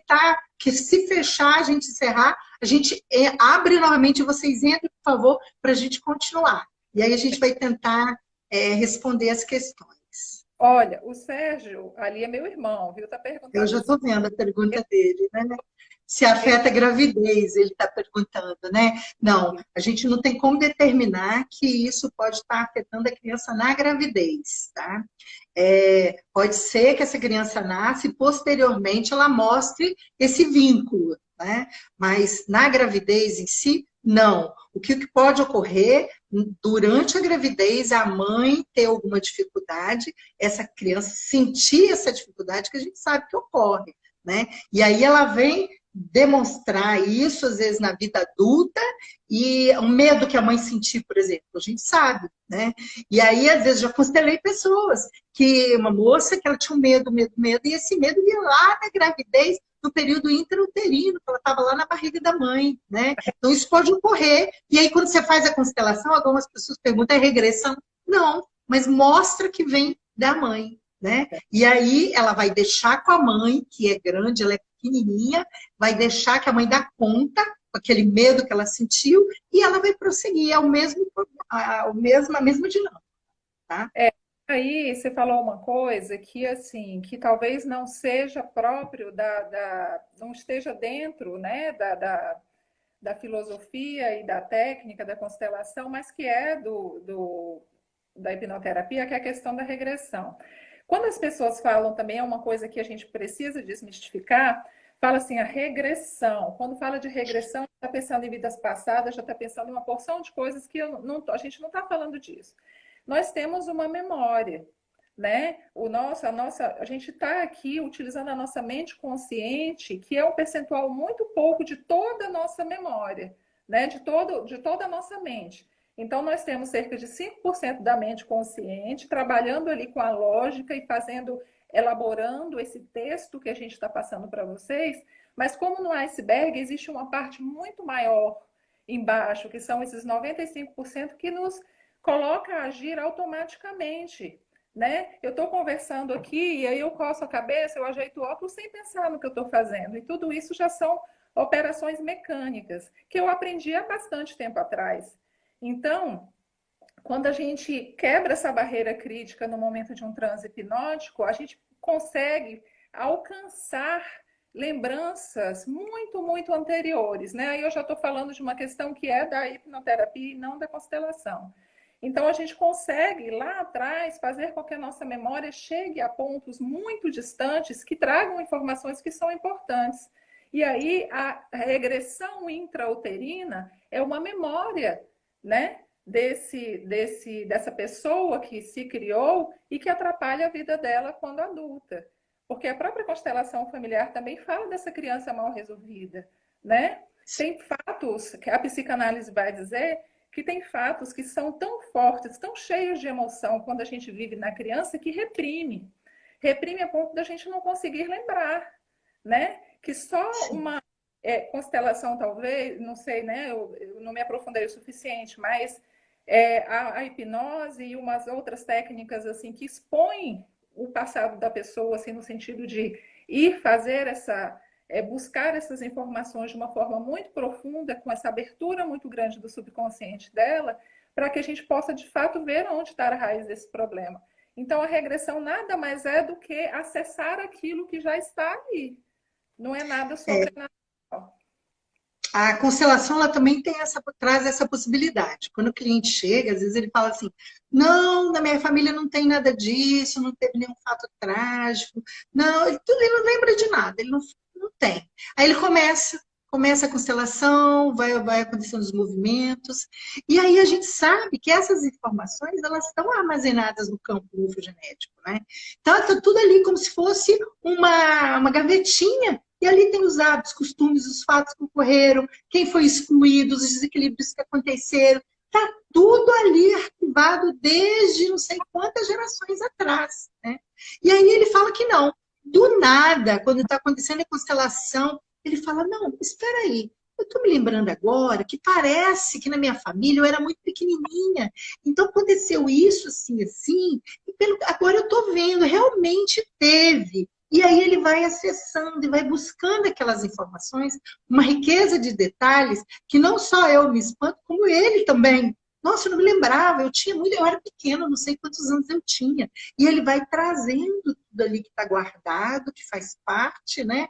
que se fechar, a gente encerrar, a gente abre novamente, vocês entrem, por favor, para a gente continuar. E aí a gente vai tentar responder as questões. Olha, o Sérgio ali é meu irmão, viu? Tá Eu perguntando já assim. estou vendo a pergunta dele, né? Se afeta a gravidez, ele está perguntando, né? Não, a gente não tem como determinar que isso pode estar afetando a criança na gravidez, tá? Pode ser que essa criança nasce e posteriormente ela mostre esse vínculo, né? Mas na gravidez em si, não. O que pode ocorrer durante a gravidez, a mãe ter alguma dificuldade, essa criança sentir essa dificuldade que a gente sabe que ocorre, né? E aí ela vem demonstrar isso, às vezes, na vida adulta, e o medo que a mãe sentir, por exemplo, a gente sabe, né? E aí, às vezes, já constelei pessoas que uma moça que ela tinha um medo, medo, medo, e esse medo ia lá na gravidez, no período intrauterino, que ela estava lá na barriga da mãe, né? Então, isso pode ocorrer. E aí, quando você faz a constelação, algumas pessoas perguntam, é regressão? Não, mas mostra que vem da mãe, né? E aí, ela vai deixar com a mãe, que é grande, ela é pequenininha, vai deixar que a mãe dá conta, com aquele medo que ela sentiu, e ela vai prosseguir, é a mesma dinâmica, tá? É, aí você falou uma coisa que assim, que talvez não seja próprio não esteja dentro, né, da filosofia e da técnica da constelação, mas que é da hipnoterapia, que é a questão da regressão. Quando as pessoas falam também, é uma coisa que a gente precisa desmistificar, fala assim, a regressão. Quando fala de regressão, está pensando em vidas passadas, já está pensando em uma porção de coisas que a gente não está falando disso. Nós temos uma memória. né? A gente está aqui utilizando a nossa mente consciente, que é um percentual muito pouco de toda a nossa memória, né? De toda a nossa mente. Então, nós temos cerca de 5% da mente consciente, trabalhando ali com a lógica e elaborando esse texto que a gente está passando para vocês, mas como no iceberg existe uma parte muito maior embaixo, que são esses 95% que nos coloca a agir automaticamente, né? Eu estou conversando aqui e aí eu coço a cabeça, eu ajeito o óculos sem pensar no que eu estou fazendo. E tudo isso já são operações mecânicas que eu aprendi há bastante tempo atrás. Então, quando a gente quebra essa barreira crítica no momento de um transe hipnótico, a gente consegue alcançar lembranças muito, muito anteriores, né? Aí eu já estou falando de uma questão que é da hipnoterapia e não da constelação. Então, a gente consegue lá atrás fazer com que a nossa memória chegue a pontos muito distantes que tragam informações que são importantes. E aí, a regressão intrauterina é uma memória, né? Dessa pessoa que se criou e que atrapalha a vida dela quando adulta. Porque a própria constelação familiar também fala dessa criança mal resolvida, né? Tem fatos que a psicanálise vai dizer que tem fatos que são tão fortes, tão cheios de emoção quando a gente vive na criança que reprime. Reprime a ponto da gente não conseguir lembrar, né? Que só uma constelação, talvez, não sei, né? Eu não me aprofundei o suficiente, mas a hipnose e umas outras técnicas assim que expõem o passado da pessoa, assim, no sentido de ir fazer buscar essas informações de uma forma muito profunda, com essa abertura muito grande do subconsciente dela, para que a gente possa, de fato, ver onde está a raiz desse problema. Então, a regressão nada mais é do que acessar aquilo que já está ali. Não é nada sobrenatural. A constelação ela também traz essa possibilidade. Quando o cliente chega, às vezes ele fala assim: não, na minha família não tem nada disso, não teve nenhum fato trágico, não, ele não lembra de nada, ele não tem. Aí ele começa a constelação, vai acontecendo os movimentos, e aí a gente sabe que essas informações elas estão armazenadas no campo morfogenético, né? Então está tudo ali como se fosse uma gavetinha. E ali tem os hábitos, costumes, os fatos que ocorreram, quem foi excluído, os desequilíbrios que aconteceram. Está tudo ali arquivado desde não sei quantas gerações atrás, né? E aí ele fala que não. Do nada, quando está acontecendo a constelação, ele fala, não, espera aí. Eu estou me lembrando agora que parece que na minha família eu era muito pequenininha. Então aconteceu isso, assim, assim. Agora eu estou vendo, realmente teve. E aí ele vai acessando e vai buscando aquelas informações, uma riqueza de detalhes que não só eu me espanto, como ele também. Nossa, eu não me lembrava, eu era pequena, não sei quantos anos eu tinha. E ele vai trazendo tudo ali que está guardado, que faz parte, né?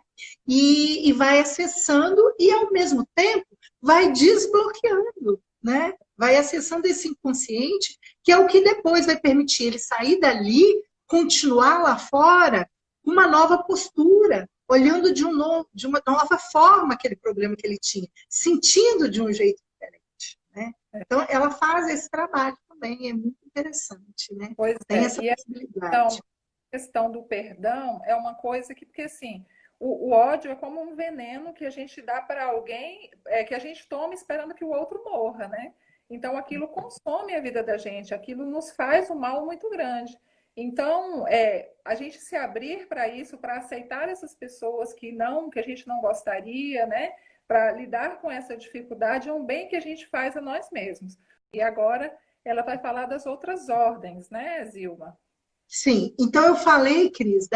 E vai acessando e, ao mesmo tempo, vai desbloqueando, né? Vai acessando esse inconsciente, que é o que depois vai permitir ele sair dali, continuar lá fora, uma nova postura, olhando de uma nova forma aquele problema que ele tinha, sentindo de um jeito diferente, né? Então, ela faz esse trabalho também, é muito interessante, né? Pois Tem é, essa e possibilidade. a questão do perdão é uma coisa que, porque assim, o ódio é como um veneno que a gente dá para alguém, que a gente toma esperando que o outro morra, né? Então aquilo consome a vida da gente, aquilo nos faz um mal muito grande. Então, a gente se abrir para isso, para aceitar essas pessoas que a gente não gostaria, né? Para lidar com essa dificuldade, é um bem que a gente faz a nós mesmos. E agora ela vai falar das outras ordens, né, Zilma? Sim, então eu falei, Cris,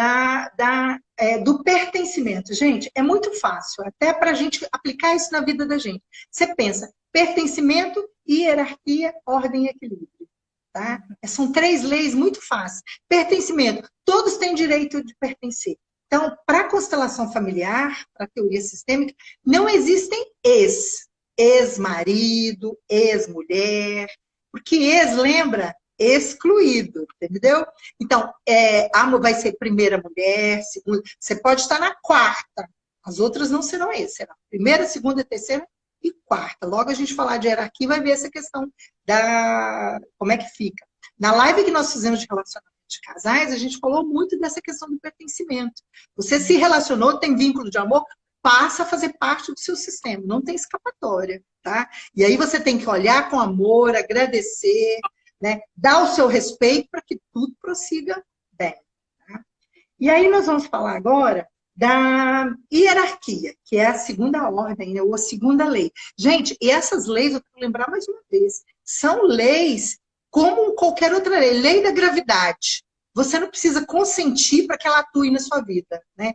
do pertencimento. Gente, é muito fácil, até para a gente aplicar isso na vida da gente. Você pensa, pertencimento, hierarquia, ordem e equilíbrio. Tá? São 3 leis muito fáceis. Pertencimento, todos têm direito de pertencer. Então, para a constelação familiar, para a teoria sistêmica, não existem ex-marido, ex-mulher, porque ex lembra excluído, entendeu? Então, vai ser primeira mulher, segunda, você pode estar na quarta, as outras não serão ex, será primeira, segunda, terceira e quarta. Logo a gente falar de hierarquia vai ver essa questão como é que fica. Na live que nós fizemos de relacionamento de casais, a gente falou muito dessa questão do pertencimento. Você se relacionou, tem vínculo de amor, passa a fazer parte do seu sistema, não tem escapatória, tá? E aí você tem que olhar com amor, agradecer, né? Dar o seu respeito para que tudo prossiga bem. Tá? E aí nós vamos falar agora da hierarquia, que é a segunda ordem, né, ou a segunda lei. Gente, e essas leis, eu quero lembrar mais uma vez, são leis como qualquer outra lei. Lei da gravidade. Você não precisa consentir para que ela atue na sua vida. Né?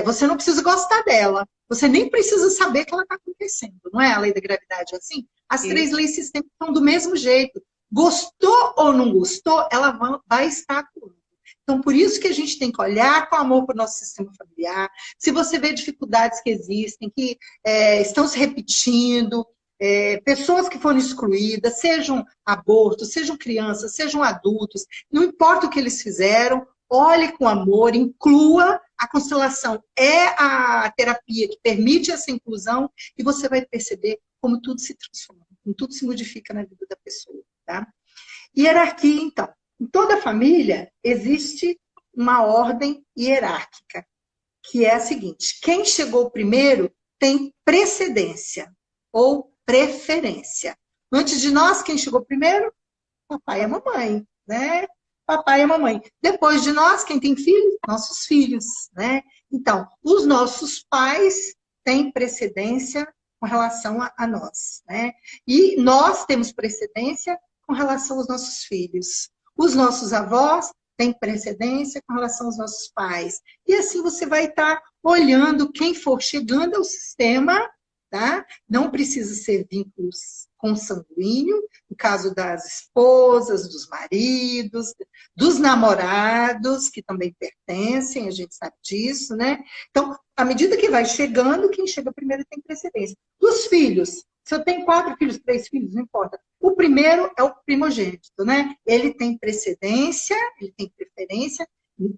Você não precisa gostar dela. Você nem precisa saber que ela está acontecendo. Não é a lei da gravidade assim? As três leis sistêmicas são do mesmo jeito. Gostou ou não gostou, ela vai estar atuando. Então, por isso que a gente tem que olhar com amor para o nosso sistema familiar. Se você vê dificuldades que existem, que estão se repetindo, pessoas que foram excluídas, sejam abortos, sejam crianças, sejam adultos, não importa o que eles fizeram, olhe com amor, inclua. A constelação é a terapia que permite essa inclusão e você vai perceber como tudo se transforma, como tudo se modifica na vida da pessoa. Tá? Hierarquia, então. Em toda família existe uma ordem hierárquica, que é a seguinte: quem chegou primeiro tem precedência ou preferência. Antes de nós, quem chegou primeiro? Papai e a mamãe, né? Papai e a mamãe. Depois de nós, quem tem filhos? Nossos filhos, né? Então, os nossos pais têm precedência com relação a nós, né? E nós temos precedência com relação aos nossos filhos. Os nossos avós têm precedência com relação aos nossos pais. E assim você vai estar olhando quem for chegando ao sistema, tá? Não precisa ser vínculos consanguíneos, no caso das esposas, dos maridos, dos namorados, que também pertencem, a gente sabe disso, né? Então, à medida que vai chegando, quem chega primeiro tem precedência. Dos filhos, se eu tenho 4 filhos, 3 filhos, não importa. O primeiro é o primogênito, né? Ele tem precedência, ele tem preferência,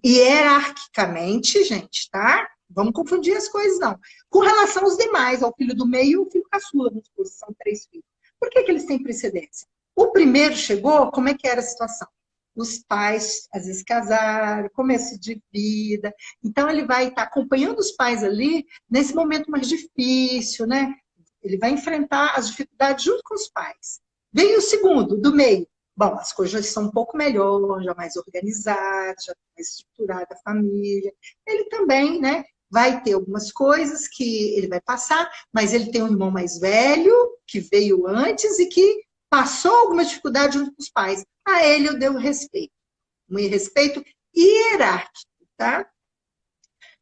hierarquicamente, gente, tá? Vamos confundir as coisas, não. Com relação aos demais, ao filho do meio e ao filho caçula, vamos supor, são 3 filhos. Por que eles têm precedência? O primeiro chegou, como é que era a situação? Os pais, às vezes, casaram, começo de vida. Então, ele vai estar acompanhando os pais ali nesse momento mais difícil, né? Ele vai enfrentar as dificuldades junto com os pais. Vem o segundo, do meio. Bom, as coisas já estão um pouco melhor, já mais organizadas, já mais estruturada a família. Ele também, né, vai ter algumas coisas que ele vai passar, mas ele tem um irmão mais velho, que veio antes e que passou alguma dificuldade junto com os pais. A ele eu dei um respeito hierárquico, tá?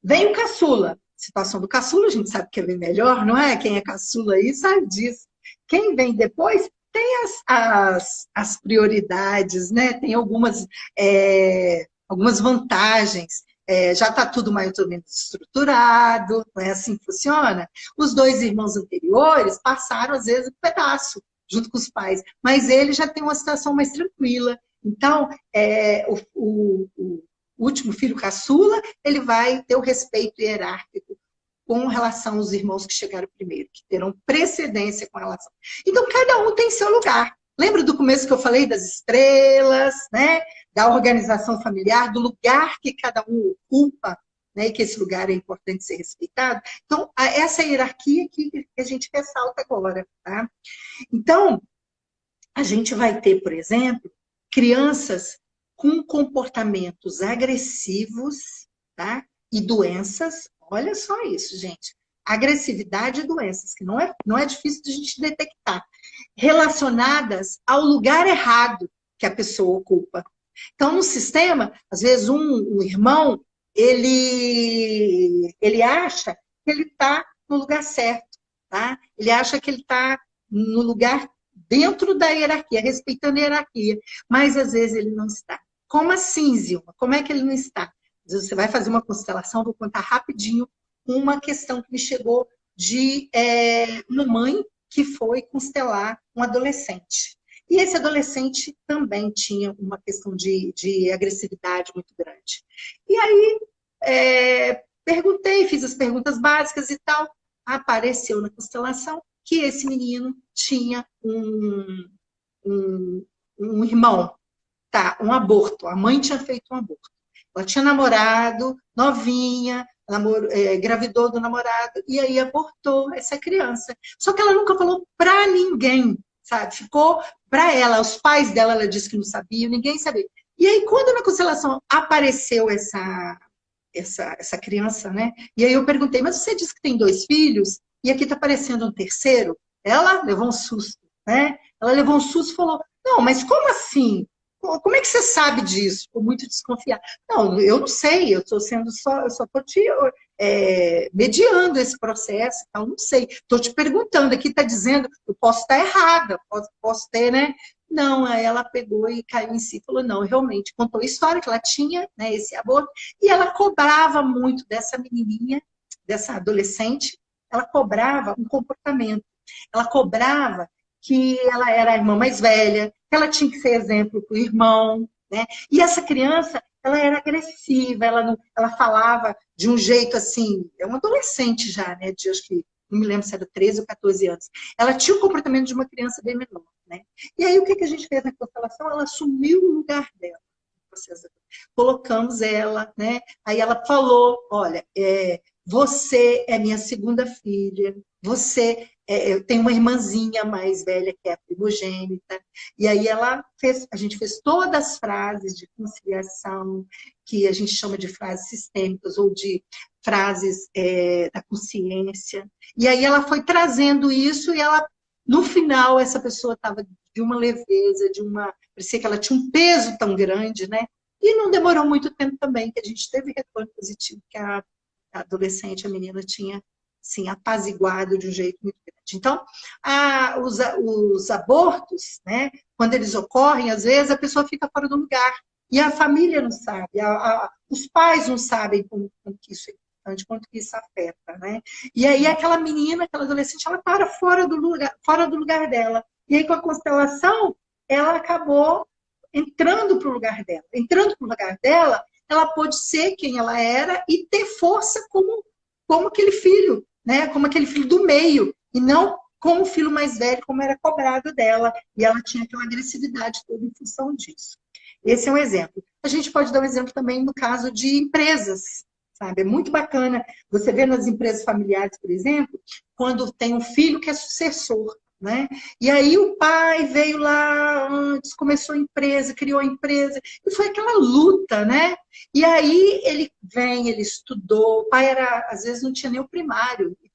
Vem o caçula. Situação do caçula, a gente sabe que é bem melhor, não é? Quem é caçula aí sabe disso. Quem vem depois tem as prioridades, né? Tem algumas vantagens. Já está tudo mais ou menos estruturado, não é assim que funciona? Os 2 irmãos anteriores passaram, às vezes, um pedaço junto com os pais, mas ele já tem uma situação mais tranquila. Então, o último filho caçula, ele vai ter o respeito hierárquico com relação aos irmãos que chegaram primeiro, que terão precedência com relação. Então, cada um tem seu lugar. Lembra do começo que eu falei das estrelas, né? Da organização familiar, do lugar que cada um ocupa, né? E que esse lugar é importante ser respeitado. Então, essa hierarquia que a gente ressalta agora, tá? Então, a gente vai ter, por exemplo, crianças com comportamentos agressivos, tá? E doenças. Olha só isso, gente. Agressividade e doenças, que não é difícil de a gente detectar, relacionadas ao lugar errado que a pessoa ocupa. Então, no sistema, às vezes um irmão, ele acha que ele está no lugar certo, tá? Ele acha que ele está no lugar dentro da hierarquia, respeitando a hierarquia, mas às vezes ele não está. Como assim, Zilma? Como é que ele não está? Você vai fazer uma constelação, vou contar rapidinho uma questão que me chegou de uma mãe que foi constelar um adolescente. E esse adolescente também tinha uma questão de agressividade muito grande. E aí, perguntei, fiz as perguntas básicas e tal. Apareceu na constelação que esse menino tinha um irmão, Tá, um aborto. A mãe tinha feito um aborto. Ela tinha namorado, novinha, engravidou do namorado, e aí abortou essa criança. Só que ela nunca falou para ninguém, sabe? Ficou para ela. Os pais dela, ela disse que não sabiam, ninguém sabia. E aí, quando na constelação apareceu essa criança, né? E aí eu perguntei, mas você disse que tem 2 filhos, e aqui está aparecendo um terceiro? Ela levou um susto, né? Ela levou um susto e falou, não, mas como assim? Como é que você sabe disso? Ficou muito desconfiada. Não, eu não sei, eu estou sendo eu só estou te mediando esse processo, então não sei. Estou te perguntando, aqui está dizendo, eu posso estar errada, posso ter, né? Não, aí ela pegou e caiu em si e falou, não, realmente, contou a história que ela tinha, né, esse aborto, e ela cobrava muito dessa menininha, dessa adolescente, ela cobrava um comportamento. Ela cobrava que ela era a irmã mais velha, que ela tinha que ser exemplo para o irmão, né? E essa criança, ela era agressiva, ela falava de um jeito assim, é uma adolescente já, né? De, acho que, não me lembro se era 13 ou 14 anos. Ela tinha o comportamento de uma criança bem menor, né? E aí o que a gente fez na constelação? Ela assumiu o lugar dela. Colocamos ela, né? Aí ela falou, olha, você é minha segunda filha, você eu tenho uma irmãzinha mais velha que é a primogênita, e aí a gente fez todas as frases de conciliação, que a gente chama de frases sistêmicas, ou de frases da consciência, e aí ela foi trazendo isso, e ela, no final, essa pessoa estava de uma leveza, parecia que ela tinha um peso tão grande, né? E não demorou muito tempo também, que a gente teve retorno positivo, que a adolescente, a menina tinha, assim, apaziguado de um jeito muito grande. Então, os abortos, né, quando eles ocorrem, às vezes a pessoa fica fora do lugar. E a família não sabe, os pais não sabem como que isso é importante, quanto que isso afeta, né? E aí aquela menina, aquela adolescente, ela para fora do lugar dela. E aí com a constelação, ela acabou entrando para o lugar dela. Entrando para o lugar dela, ela pôde ser quem ela era e ter força como aquele filho, né? Como aquele filho do meio, e não como o filho mais velho, como era cobrado dela, e ela tinha aquela agressividade toda em função disso. Esse é um exemplo. A gente pode dar um exemplo também no caso de empresas, sabe? É muito bacana você ver nas empresas familiares, por exemplo, quando tem um filho que é sucessor, né? E aí o pai veio lá antes, começou a empresa, criou a empresa, e foi aquela luta, né? E aí ele estudou, o pai às vezes não tinha nem o primário, e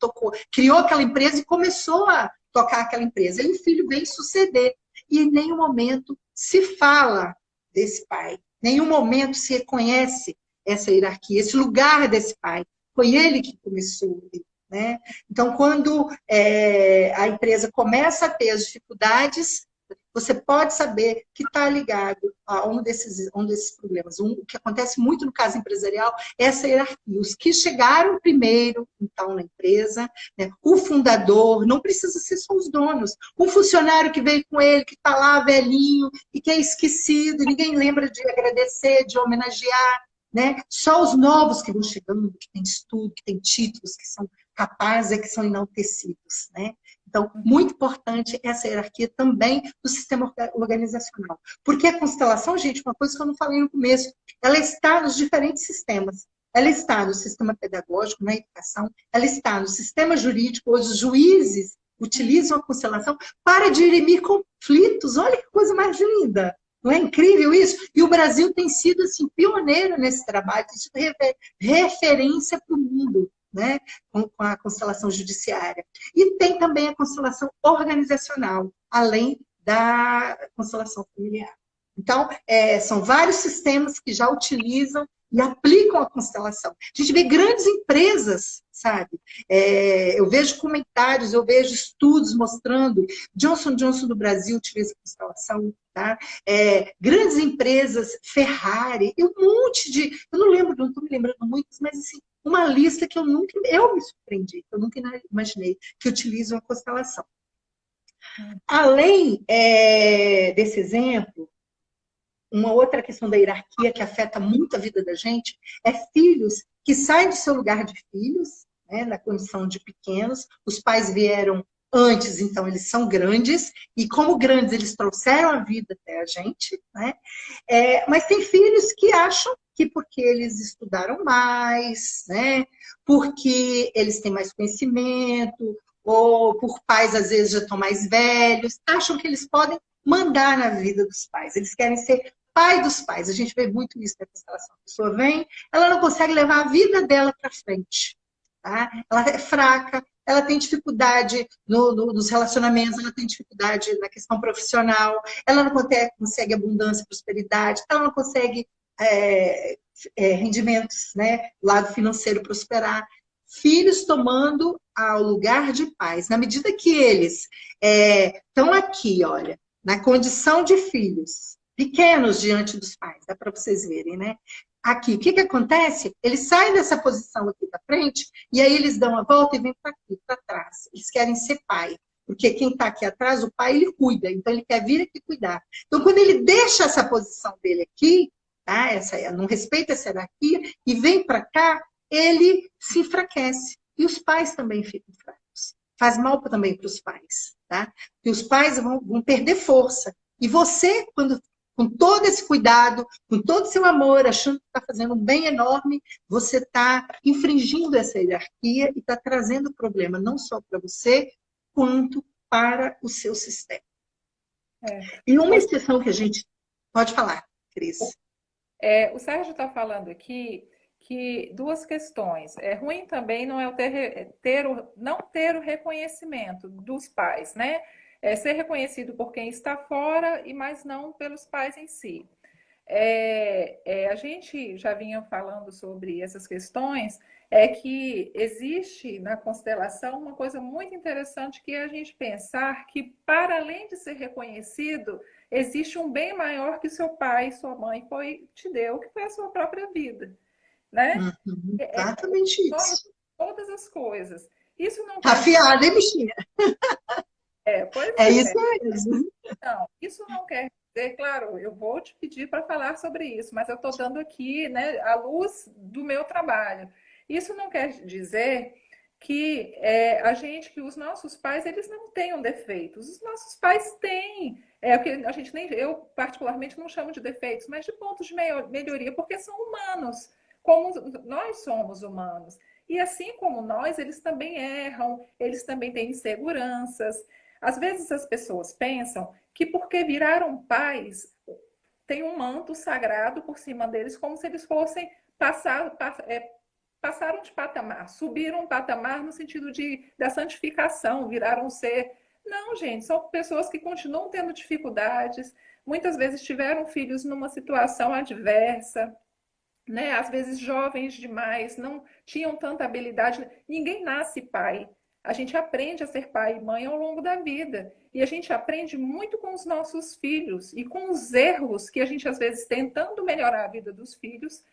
criou aquela empresa e começou a tocar aquela empresa. E o filho vem suceder. E em nenhum momento se fala desse pai, em nenhum momento se reconhece essa hierarquia, esse lugar desse pai. Foi ele que começou, né? Então, quando a empresa começa a ter as dificuldades, você pode saber que está ligado a um desses problemas. O que acontece muito no caso empresarial é essa hierarquia. Os que chegaram primeiro, então, na empresa, né? O fundador, não precisa ser só os donos. Um funcionário que veio com ele, que está lá velhinho e que é esquecido, ninguém lembra de agradecer, de homenagear, né? Só os novos que vão chegando, que têm estudo, que têm títulos, que são capazes, que são enaltecidos, né? Então, muito importante essa hierarquia também do sistema organizacional. Porque a constelação, gente, uma coisa que eu não falei no começo, ela está nos diferentes sistemas. Ela está no sistema pedagógico, na educação, ela está no sistema jurídico, os juízes utilizam a constelação para dirimir conflitos. Olha que coisa mais linda! Não é incrível isso? E o Brasil tem sido assim, pioneiro nesse trabalho, tem sido referência para o mundo, né? Com a constelação judiciária. E tem também a constelação organizacional, além da constelação familiar. Então, são vários sistemas que já utilizam e aplicam a constelação. A gente vê grandes empresas, sabe? Eu vejo comentários, eu vejo estudos mostrando Johnson & Johnson do Brasil utiliza a constelação, tá? Grandes empresas, Ferrari, e um monte de... Eu não estou me lembrando muitas, mas assim, uma lista que eu me surpreendi, eu nunca imaginei que utilizam a constelação. Além desse exemplo, uma outra questão da hierarquia que afeta muito a vida da gente é filhos que saem do seu lugar de filhos, né, na condição de pequenos, os pais vieram antes, então, eles são grandes, e como grandes, eles trouxeram a vida até a gente, né? Mas tem filhos que acham que porque eles estudaram mais, né? Porque eles têm mais conhecimento, ou por pais, às vezes, já estão mais velhos, acham que eles podem mandar na vida dos pais. Eles querem ser pai dos pais. A gente vê muito isso na constelação. A pessoa vem, ela não consegue levar a vida dela para frente. Tá? Ela é fraca, ela tem dificuldade nos relacionamentos, ela tem dificuldade na questão profissional, ela não consegue abundância, prosperidade, ela não consegue rendimentos, né? Lado financeiro prosperar. Filhos tomando ao lugar de pais. Na medida que eles estão aqui, olha, na condição de filhos, pequenos diante dos pais, dá para vocês verem, né? Aqui, o que, que acontece? Eles saem dessa posição aqui da frente e aí eles dão a volta e vêm para aqui, para trás. Eles querem ser pai. Porque quem está aqui atrás, o pai, ele cuida. Então, ele quer vir aqui cuidar. Então, quando ele deixa essa posição dele aqui, tá? Não respeita essa hierarquia, e vem para cá, ele se enfraquece. E os pais também ficam fracos. Faz mal também para os pais. Tá? E os pais vão perder força. E você, quando com todo esse cuidado, com todo o seu amor, achando que está fazendo um bem enorme, você está infringindo essa hierarquia e está trazendo problema não só para você, quanto para o seu sistema. E uma exceção que a gente... Pode falar, Cris. O Sérgio está falando aqui que duas questões. É ruim também não é não ter o reconhecimento dos pais, né? Ser reconhecido por quem está fora, mas não pelos pais em si. A gente já vinha falando sobre essas questões, que existe na constelação uma coisa muito interessante, que é a gente pensar que, para além de ser reconhecido, existe um bem maior que seu pai e sua mãe te deu, que foi a sua própria vida, né? Exatamente isso. Todas as coisas. Isso não Tá quer dizer... afiada, hein, bichinha? Pois é. é. Isso mesmo. Não, isso não quer dizer, claro, eu vou te pedir para falar sobre isso, mas eu estou dando aqui, né, a luz do meu trabalho. Isso não quer dizer que que os nossos pais, eles não tenham defeitos. Os nossos pais têm, o que a gente nem, eu particularmente não chamo de defeitos, mas de pontos de melhoria, porque são humanos, como nós somos humanos. E assim como nós, eles também erram, eles também têm inseguranças. Às vezes as pessoas pensam que porque viraram pais, tem um manto sagrado por cima deles, como se eles fossem passaram de patamar, subiram um patamar no sentido da santificação, viraram um ser. Não, gente, são pessoas que continuam tendo dificuldades, muitas vezes tiveram filhos numa situação adversa, né? Às vezes jovens demais, não tinham tanta habilidade. Ninguém nasce pai. A gente aprende a ser pai e mãe ao longo da vida. E a gente aprende muito com os nossos filhos e com os erros que a gente, às vezes, tentando melhorar a vida dos filhos,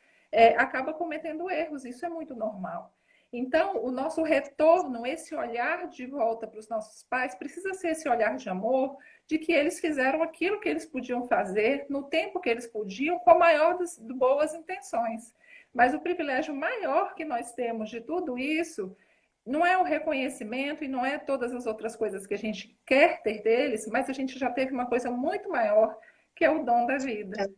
acaba cometendo erros. Isso é muito normal. Então, o nosso retorno, esse olhar de volta para os nossos pais, precisa ser esse olhar de amor, de que eles fizeram aquilo que eles podiam fazer, no tempo que eles podiam, com a maior das boas intenções. Mas o privilégio maior que nós temos de tudo isso não é o reconhecimento e não é todas as outras coisas que a gente quer ter deles, mas a gente já teve uma coisa muito maior, que é o dom da vida.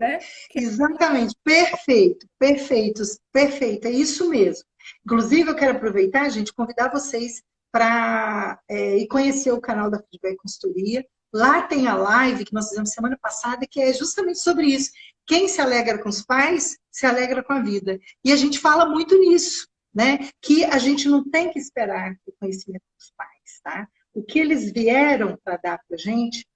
Né? Exatamente, perfeito, perfeito, perfeito, é isso mesmo. Inclusive, eu quero aproveitar, gente, convidar vocês para ir conhecer o canal da Feedback Consultoria. Lá tem a live que nós fizemos semana passada, que é justamente sobre isso. Quem se alegra com os pais, se alegra com a vida. E a gente fala muito nisso, né? Que a gente não tem que esperar o conhecimento dos pais, tá? O que eles vieram para dar para a gente,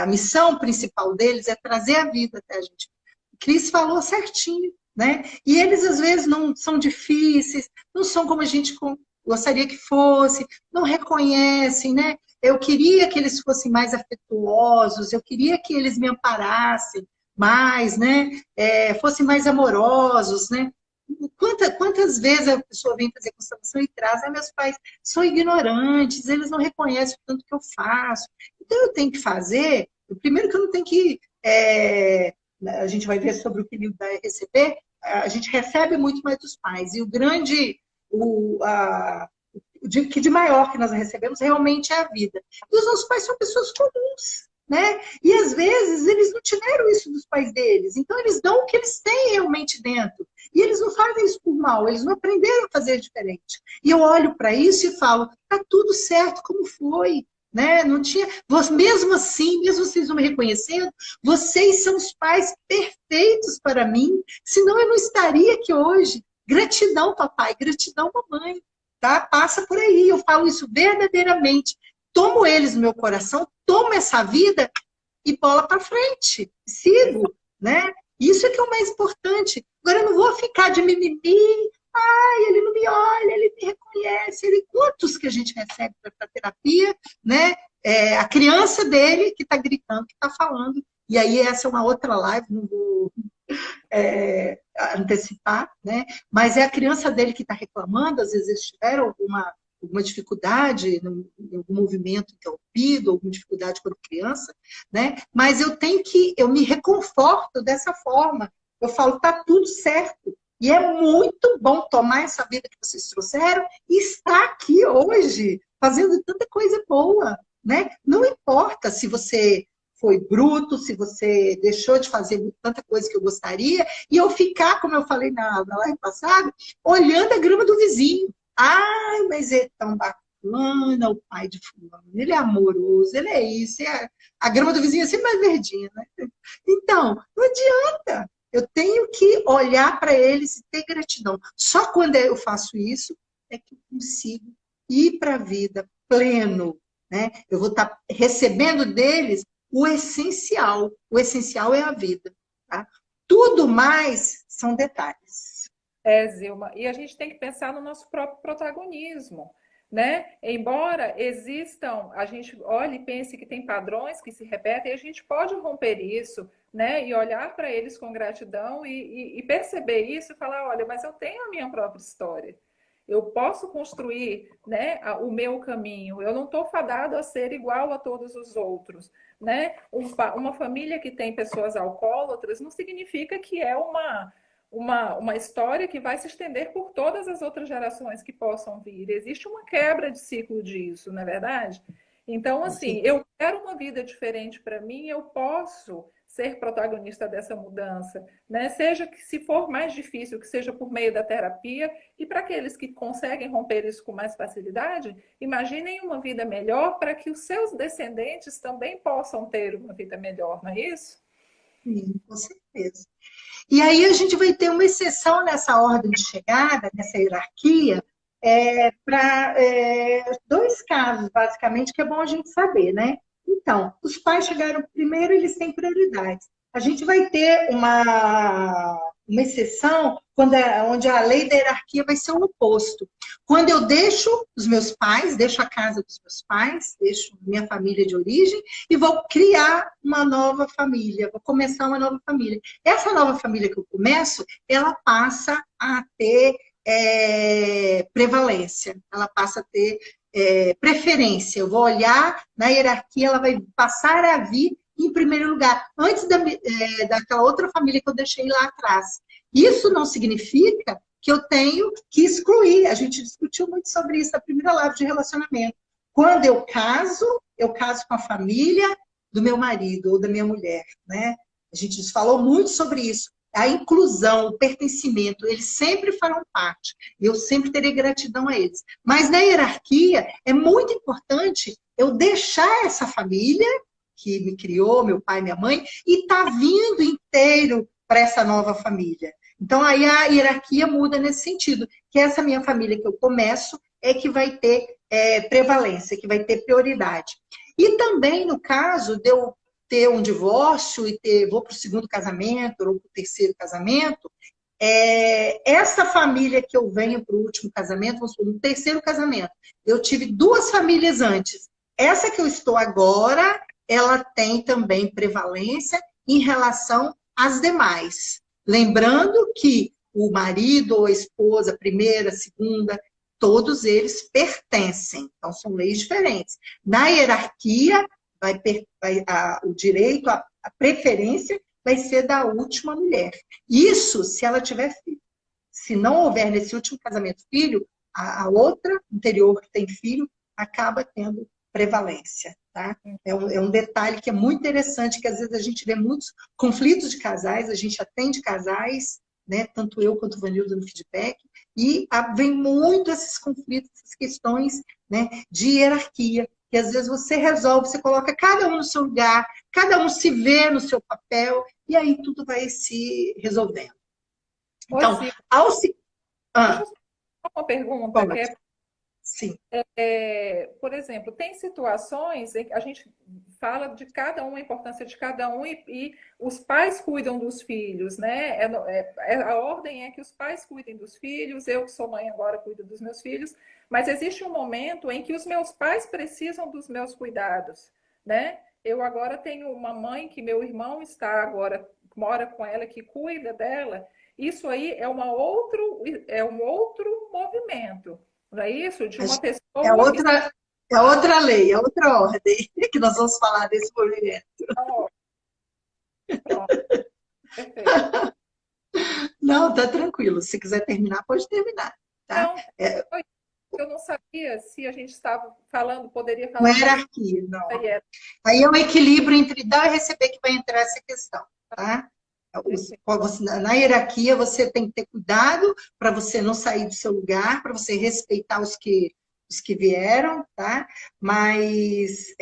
a missão principal deles é trazer a vida até a gente. Cris falou certinho, né? E eles, às vezes, não são difíceis, não são como a gente gostaria que fosse, não reconhecem, né? Eu queria que eles fossem mais afetuosos, eu queria que eles me amparassem mais, né? Fossem mais amorosos, né? Quantas vezes a pessoa vem fazer constelação e traz, meus pais são ignorantes, eles não reconhecem o tanto que eu faço. Então, eu tenho que fazer, primeiro que eu não tenho que... a gente vai ver sobre o que ele vai receber, a gente recebe muito mais dos pais. E que de maior que nós recebemos realmente é a vida. E os nossos pais são pessoas comuns, né? E às vezes eles não tiveram isso dos pais deles, então eles dão o que eles têm realmente dentro. E eles não fazem isso por mal, eles não aprenderam a fazer diferente. E eu olho para isso e falo, tá tudo certo como foi, né? Não tinha, mesmo assim, mesmo vocês não me reconhecendo, vocês são os pais perfeitos para mim, senão eu não estaria aqui hoje. Gratidão, papai, gratidão, mamãe, tá? Passa por aí, eu falo isso verdadeiramente. Tomo eles no meu coração, tomo essa vida e bola para frente, sigo, né? Isso é que é o mais importante. Agora eu não vou ficar de mimimi, ai, ele não me olha, ele me reconhece, ele... Quantos que a gente recebe para terapia, né? A criança dele que está gritando, que está falando. E aí essa é uma outra live, não vou antecipar, né? Mas é a criança dele que está reclamando, às vezes eles tiveram alguma dificuldade em algum movimento interrompido, alguma dificuldade quando criança, né? Mas eu me reconforto dessa forma. Eu falo, tá tudo certo. E é muito bom tomar essa vida que vocês trouxeram e estar aqui hoje, fazendo tanta coisa boa, né? Não importa se você foi bruto, se você deixou de fazer tanta coisa que eu gostaria, e eu ficar, como eu falei na live passada, olhando a grama do vizinho. Ai, mas é tão bacana o pai de fulano, ele é amoroso, ele é isso, a grama do vizinho é sempre mais verdinha, né? Então, não adianta. Eu tenho que olhar para eles e ter gratidão. Só quando eu faço isso é que eu consigo ir para a vida pleno, né? Eu vou estar recebendo deles o essencial. O essencial é a vida, tá? Tudo mais são detalhes. Zilma, e a gente tem que pensar no nosso próprio protagonismo, né? Embora existam, a gente olhe e pense que tem padrões que se repetem, a gente pode romper isso, né? E olhar para eles com gratidão e perceber isso e falar, olha, mas eu tenho a minha própria história. Eu posso construir, né, o meu caminho. Eu não estou fadado a ser igual a todos os outros, né? Uma família que tem pessoas alcoólatras não significa que é uma história que vai se estender por todas as outras gerações que possam vir. Existe uma quebra de ciclo disso, não é verdade? Então, assim, eu quero uma vida diferente para mim, eu posso ser protagonista dessa mudança, né? Seja que se for mais difícil, que seja por meio da terapia, e para aqueles que conseguem romper isso com mais facilidade, imaginem uma vida melhor para que os seus descendentes também possam ter uma vida melhor, não é isso? Sim, com certeza. E aí a gente vai ter uma exceção nessa ordem de chegada, nessa hierarquia, para dois casos, basicamente, que é bom a gente saber, né? Então, os pais chegaram primeiro, eles têm prioridades. A gente vai ter uma exceção onde a lei da hierarquia vai ser o oposto. Quando eu deixo os meus pais, deixo a casa dos meus pais, deixo minha família de origem e vou criar uma nova família, vou começar uma nova família. Essa nova família que eu começo, ela passa a ter prevalência, ela passa a ter preferência. Eu vou olhar na hierarquia, ela vai passar a vir em primeiro lugar, antes daquela outra família que eu deixei lá atrás. Isso não significa que eu tenho que excluir. A gente discutiu muito sobre isso na primeira live de relacionamento. Quando eu caso com a família do meu marido ou da minha mulher, né? A gente falou muito sobre isso. A inclusão, o pertencimento, eles sempre farão parte. Eu sempre terei gratidão a eles. Mas na hierarquia, é muito importante eu deixar essa família que me criou, meu pai e minha mãe, e tá vindo inteiro para essa nova família. Então, aí a hierarquia muda nesse sentido, que essa minha família que eu começo é que vai ter prevalência, que vai ter prioridade. E também, no caso de eu ter um divórcio e vou para o segundo casamento ou para o terceiro casamento, essa família que eu venho para o último casamento, vamos supor, no terceiro casamento, eu tive duas famílias antes. Essa que eu estou agora, ela tem também prevalência em relação às demais. Lembrando que o marido ou a esposa, primeira, segunda, todos eles pertencem. Então, são leis diferentes. Na hierarquia, o direito, a preferência vai ser da última mulher. Isso se ela tiver filho. Se não houver nesse último casamento filho, a outra anterior que tem filho acaba tendo prevalência, tá? É um detalhe que é muito interessante, que às vezes a gente vê muitos conflitos de casais, a gente atende casais, né? Tanto eu quanto o Vanildo no feedback, e vem muito esses conflitos, essas questões, né, de hierarquia, que às vezes você resolve, você coloca cada um no seu lugar, cada um se vê no seu papel, e aí tudo vai se resolvendo. Ô, Então, Sil, ao se... deixa Ah, eu só fazer uma pergunta, que pode. é Sim. por exemplo, tem situações em que a gente fala de cada um, a importância de cada um, e os pais cuidam dos filhos, né? A ordem é que os pais cuidem dos filhos, eu que sou mãe agora cuido dos meus filhos, mas existe um momento em que os meus pais precisam dos meus cuidados, né? Eu agora tenho uma mãe que meu irmão está agora, mora com ela, que cuida dela. Isso aí é um outro movimento. Não é isso? De uma É pessoa que outra, é outra lei, é outra ordem que nós vamos falar desse movimento. está. Pronto, perfeito. Não, tá tranquilo. Se quiser terminar, pode terminar, tá? Então, É eu não sabia se a gente estava falando, poderia uma falar mais hierarquia, não. sobre essa. Aí é um equilíbrio entre dar e receber que vai entrar essa questão, tá? Perfeito. Na hierarquia, você tem que ter cuidado para você não sair do seu lugar, para você respeitar os que vieram, tá? Mas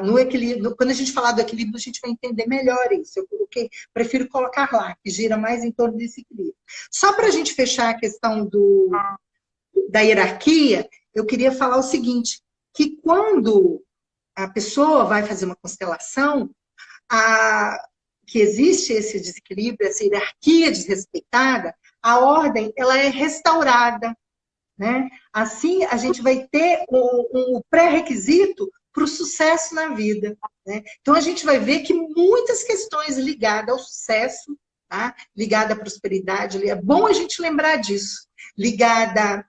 no equilíbrio, quando a gente falar do equilíbrio, a gente vai entender melhor isso. Eu coloquei, prefiro colocar lá, que gira mais em torno desse equilíbrio. Só para a gente fechar a questão da hierarquia, eu queria falar o seguinte, que quando a pessoa vai fazer uma constelação, que existe esse desequilíbrio, essa hierarquia desrespeitada, a ordem ela é restaurada, né? Assim, a gente vai ter um pré-requisito para o sucesso na vida, né? Então, a gente vai ver que muitas questões ligadas ao sucesso, tá? Ligada à prosperidade, é bom a gente lembrar disso, ligada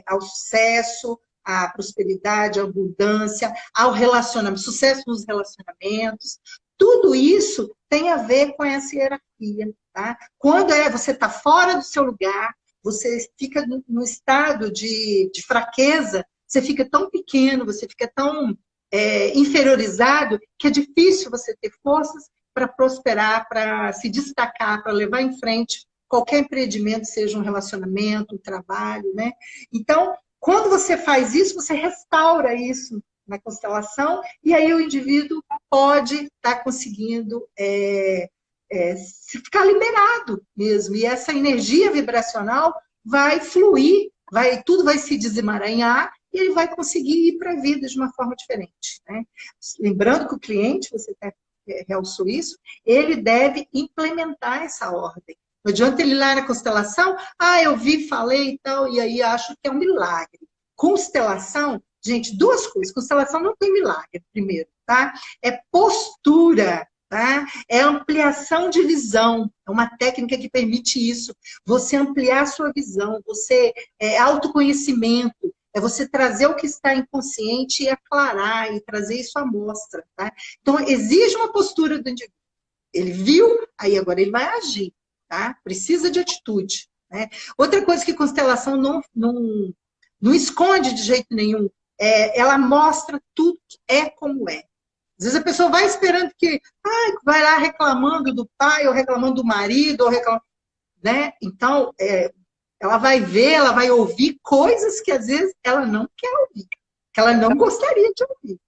ao sucesso, à prosperidade, à abundância, ao relacionamento, sucesso nos relacionamentos, tudo isso tem a ver com essa hierarquia, tá? Quando você está fora do seu lugar, você fica no estado de fraqueza, você fica tão pequeno, você fica tão inferiorizado, que é difícil você ter forças para prosperar, para se destacar, para levar em frente qualquer empreendimento, seja um relacionamento, um trabalho, né? Então, quando você faz isso, você restaura isso na constelação, e aí o indivíduo pode estar conseguindo ficar liberado mesmo. E essa energia vibracional vai fluir, tudo vai se desemaranhar e ele vai conseguir ir para a vida de uma forma diferente, né? Lembrando que o cliente, você até realçou isso, ele deve implementar essa ordem. Não adianta ele ir lá na constelação, eu vi, falei e tal, e aí acho que é um milagre. Constelação, gente, duas coisas. Constelação não tem milagre, primeiro, tá? É postura, tá? É ampliação de visão. É uma técnica que permite isso. Você ampliar a sua visão, autoconhecimento, é você trazer o que está inconsciente e aclarar, e trazer isso à mostra, tá? Então, exige uma postura do indivíduo. Ele viu, aí agora ele vai agir, tá? Precisa de atitude, né? Outra coisa que constelação não esconde de jeito nenhum, ela mostra tudo que é como é. Às vezes a pessoa vai esperando que vai lá reclamando do pai, ou reclamando do marido, ou reclamando, né? Então, ela vai ver, ela vai ouvir coisas que às vezes ela não quer ouvir, que ela não gostaria de ouvir,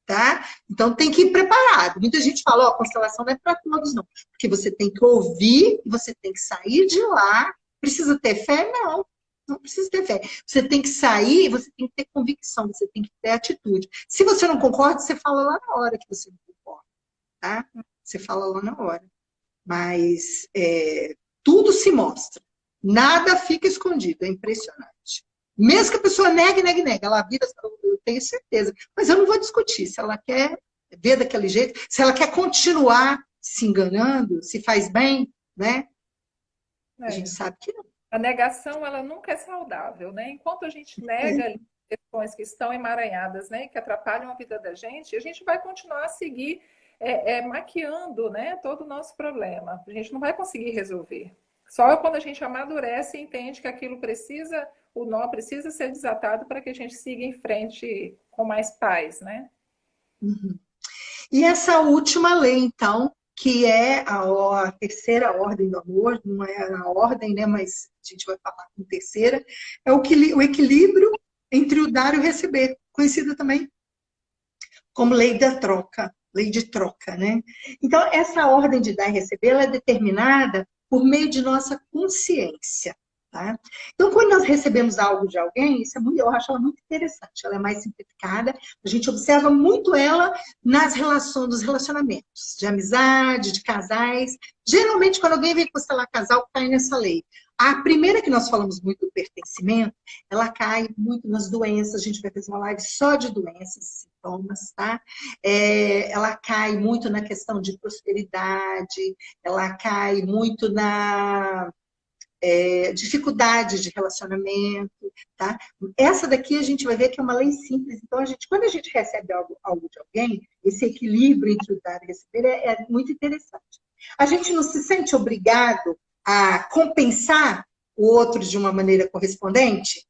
tá? Então tem que ir preparado. Muita gente fala, constelação não é para todos, não. Porque você tem que ouvir, você tem que sair de lá. Precisa ter fé? Não. Não precisa ter fé. Você tem que sair, você tem que ter convicção, você tem que ter atitude. Se você não concorda, você fala lá na hora que você não concorda, tá? Você fala lá na hora. Mas tudo se mostra. Nada fica escondido, é impressionante. Mesmo que a pessoa negue, ela vira, eu tenho certeza. Mas eu não vou discutir se ela quer ver daquele jeito, se ela quer continuar se enganando, se faz bem, né? A gente sabe que não. A negação, ela nunca é saudável, né? Enquanto a gente nega ali questões que estão emaranhadas, né, que atrapalham a vida da gente, a gente vai continuar a seguir maquiando, né, todo o nosso problema. A gente não vai conseguir resolver. Só quando a gente amadurece e entende que aquilo precisa o nó precisa ser desatado para que a gente siga em frente com mais paz, né? Uhum. E essa última lei, então, que é a terceira ordem do amor, não é a ordem, né, mas a gente vai falar com terceira, é o equilíbrio entre o dar e o receber, conhecida também como lei da troca, lei de troca, né? Então, essa ordem de dar e receber, ela é determinada por meio de nossa consciência, tá? Então, quando nós recebemos algo de alguém, isso é muito, eu acho ela muito interessante, ela é mais simplificada, a gente observa muito ela nas relações, dos relacionamentos, de amizade, de casais. Geralmente, quando alguém vem constelar casal, cai nessa lei. A primeira que nós falamos muito do pertencimento, ela cai muito nas doenças, a gente vai fazer uma live só de doenças, sintomas, tá? Ela cai muito na questão de prosperidade, ela cai muito na dificuldade de relacionamento, tá? Essa daqui a gente vai ver que é uma lei simples, então quando a gente recebe algo de alguém, esse equilíbrio entre o dar e receber é muito interessante. A gente não se sente obrigado a compensar o outro de uma maneira correspondente.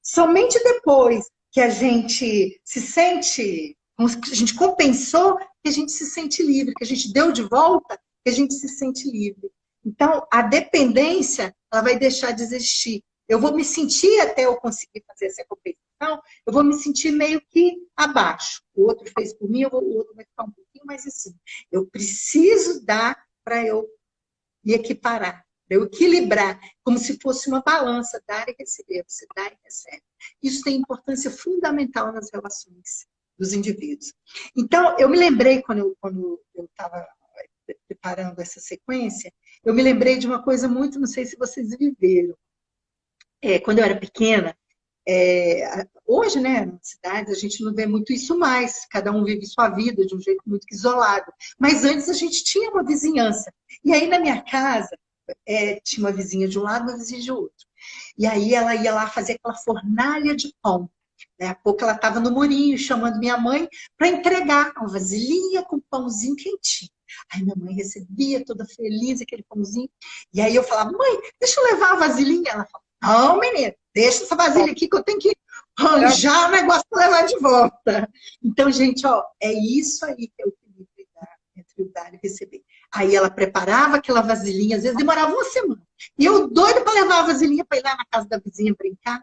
Somente depois que a gente se sente, a gente compensou, que a gente se sente livre, que a gente deu de volta, que a gente se sente livre. Então, a dependência, ela vai deixar de existir. Eu vou me sentir, até eu conseguir fazer essa compensação, eu vou me sentir meio que abaixo. O outro fez por mim, o outro vai ficar um pouquinho mais assim. Eu preciso dar para eu me equiparar, para eu equilibrar, como se fosse uma balança, dar e receber, você dá e recebe. Isso tem importância fundamental nas relações dos indivíduos. Então, eu me lembrei, quando eu estava preparando essa sequência, eu me lembrei de uma coisa muito, não sei se vocês viveram. Quando eu era pequena, hoje, né, na cidade, a gente não vê muito isso mais, cada um vive sua vida de um jeito muito isolado. Mas antes a gente tinha uma vizinhança. E aí na minha casa, tinha uma vizinha de um lado, uma vizinha de outro. E aí ela ia lá fazer aquela fornalha de pão. Daí a pouco ela estava no murinho, chamando minha mãe para entregar uma vasilhinha com pãozinho quentinho. Aí minha mãe recebia, toda feliz, aquele pãozinho. E aí eu falava, mãe, deixa eu levar a vasilhinha. Ela falava, não, menina, deixa essa vasilha aqui que eu tenho que arranjar o negócio para levar de volta. Então, gente, ó, é isso aí que é o equilíbrio entre o dar e receber. Aí ela preparava aquela vasilhinha, às vezes demorava uma semana. E eu doido para levar a vasilhinha para ir lá na casa da vizinha brincar.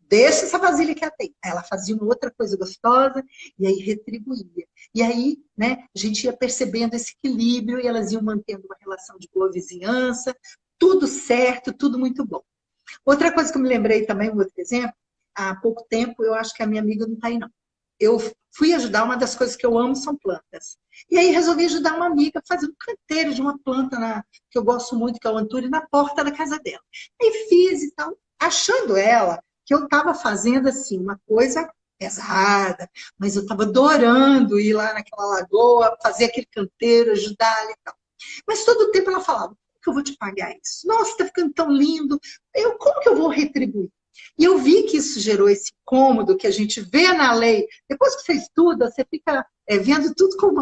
Deixa essa vasilha que ela tem. Ela fazia uma outra coisa gostosa e aí retribuía. E aí, né, a gente ia percebendo esse equilíbrio e elas iam mantendo uma relação de boa vizinhança, tudo certo, tudo muito bom. Outra coisa que eu me lembrei também, um outro exemplo, há pouco tempo, eu acho que a minha amiga não está aí não. Eu fui ajudar, uma das coisas que eu amo são plantas. E aí resolvi ajudar uma amiga a fazer um canteiro de uma planta que eu gosto muito, que é o antúrio, na porta da casa dela. Aí fiz e tal, achando ela que eu estava fazendo assim uma coisa pesada, mas eu estava adorando ir lá naquela lagoa, fazer aquele canteiro, ajudar ela e tal. Mas todo o tempo ela falava, como que eu vou te pagar isso? Nossa, está ficando tão lindo. Como que eu vou retribuir? E eu vi que isso gerou esse incômodo que a gente vê na lei. Depois que você estuda, você fica vendo tudo com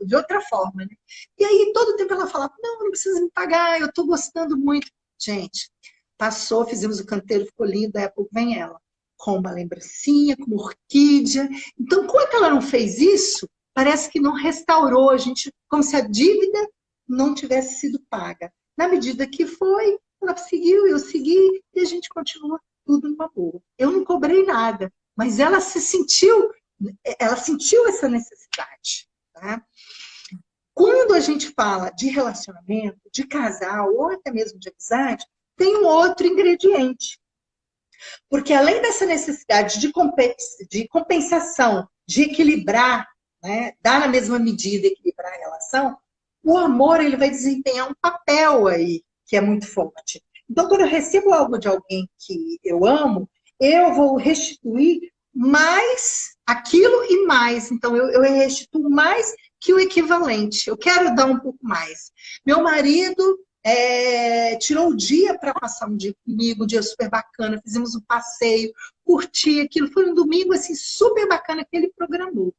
de outra forma. Né? E aí, todo o tempo ela falava, não precisa me pagar, eu estou gostando muito. Gente, passou, fizemos o canteiro, ficou lindo, daí a pouco vem ela, com uma lembrancinha, com uma orquídea. Então, quando ela não fez isso, parece que não restaurou a gente, como se a dívida não tivesse sido paga. Na medida que foi, ela seguiu, eu segui, e a gente continua tudo numa boa. Eu não cobrei nada, mas ela sentiu essa necessidade. Tá? Quando a gente fala de relacionamento, de casal, ou até mesmo de amizade, tem um outro ingrediente. Porque além dessa necessidade de compensação, de equilibrar, né, dar na mesma medida, equilibrar a relação, o amor ele vai desempenhar um papel aí que é muito forte. Então, quando eu recebo algo de alguém que eu amo, eu vou restituir mais aquilo e mais. Então, eu restituo mais que o equivalente. Eu quero dar um pouco mais. Meu marido tirou o dia para passar um dia comigo, um dia super bacana, fizemos um passeio, curti aquilo. Foi um domingo assim, super bacana que ele programou.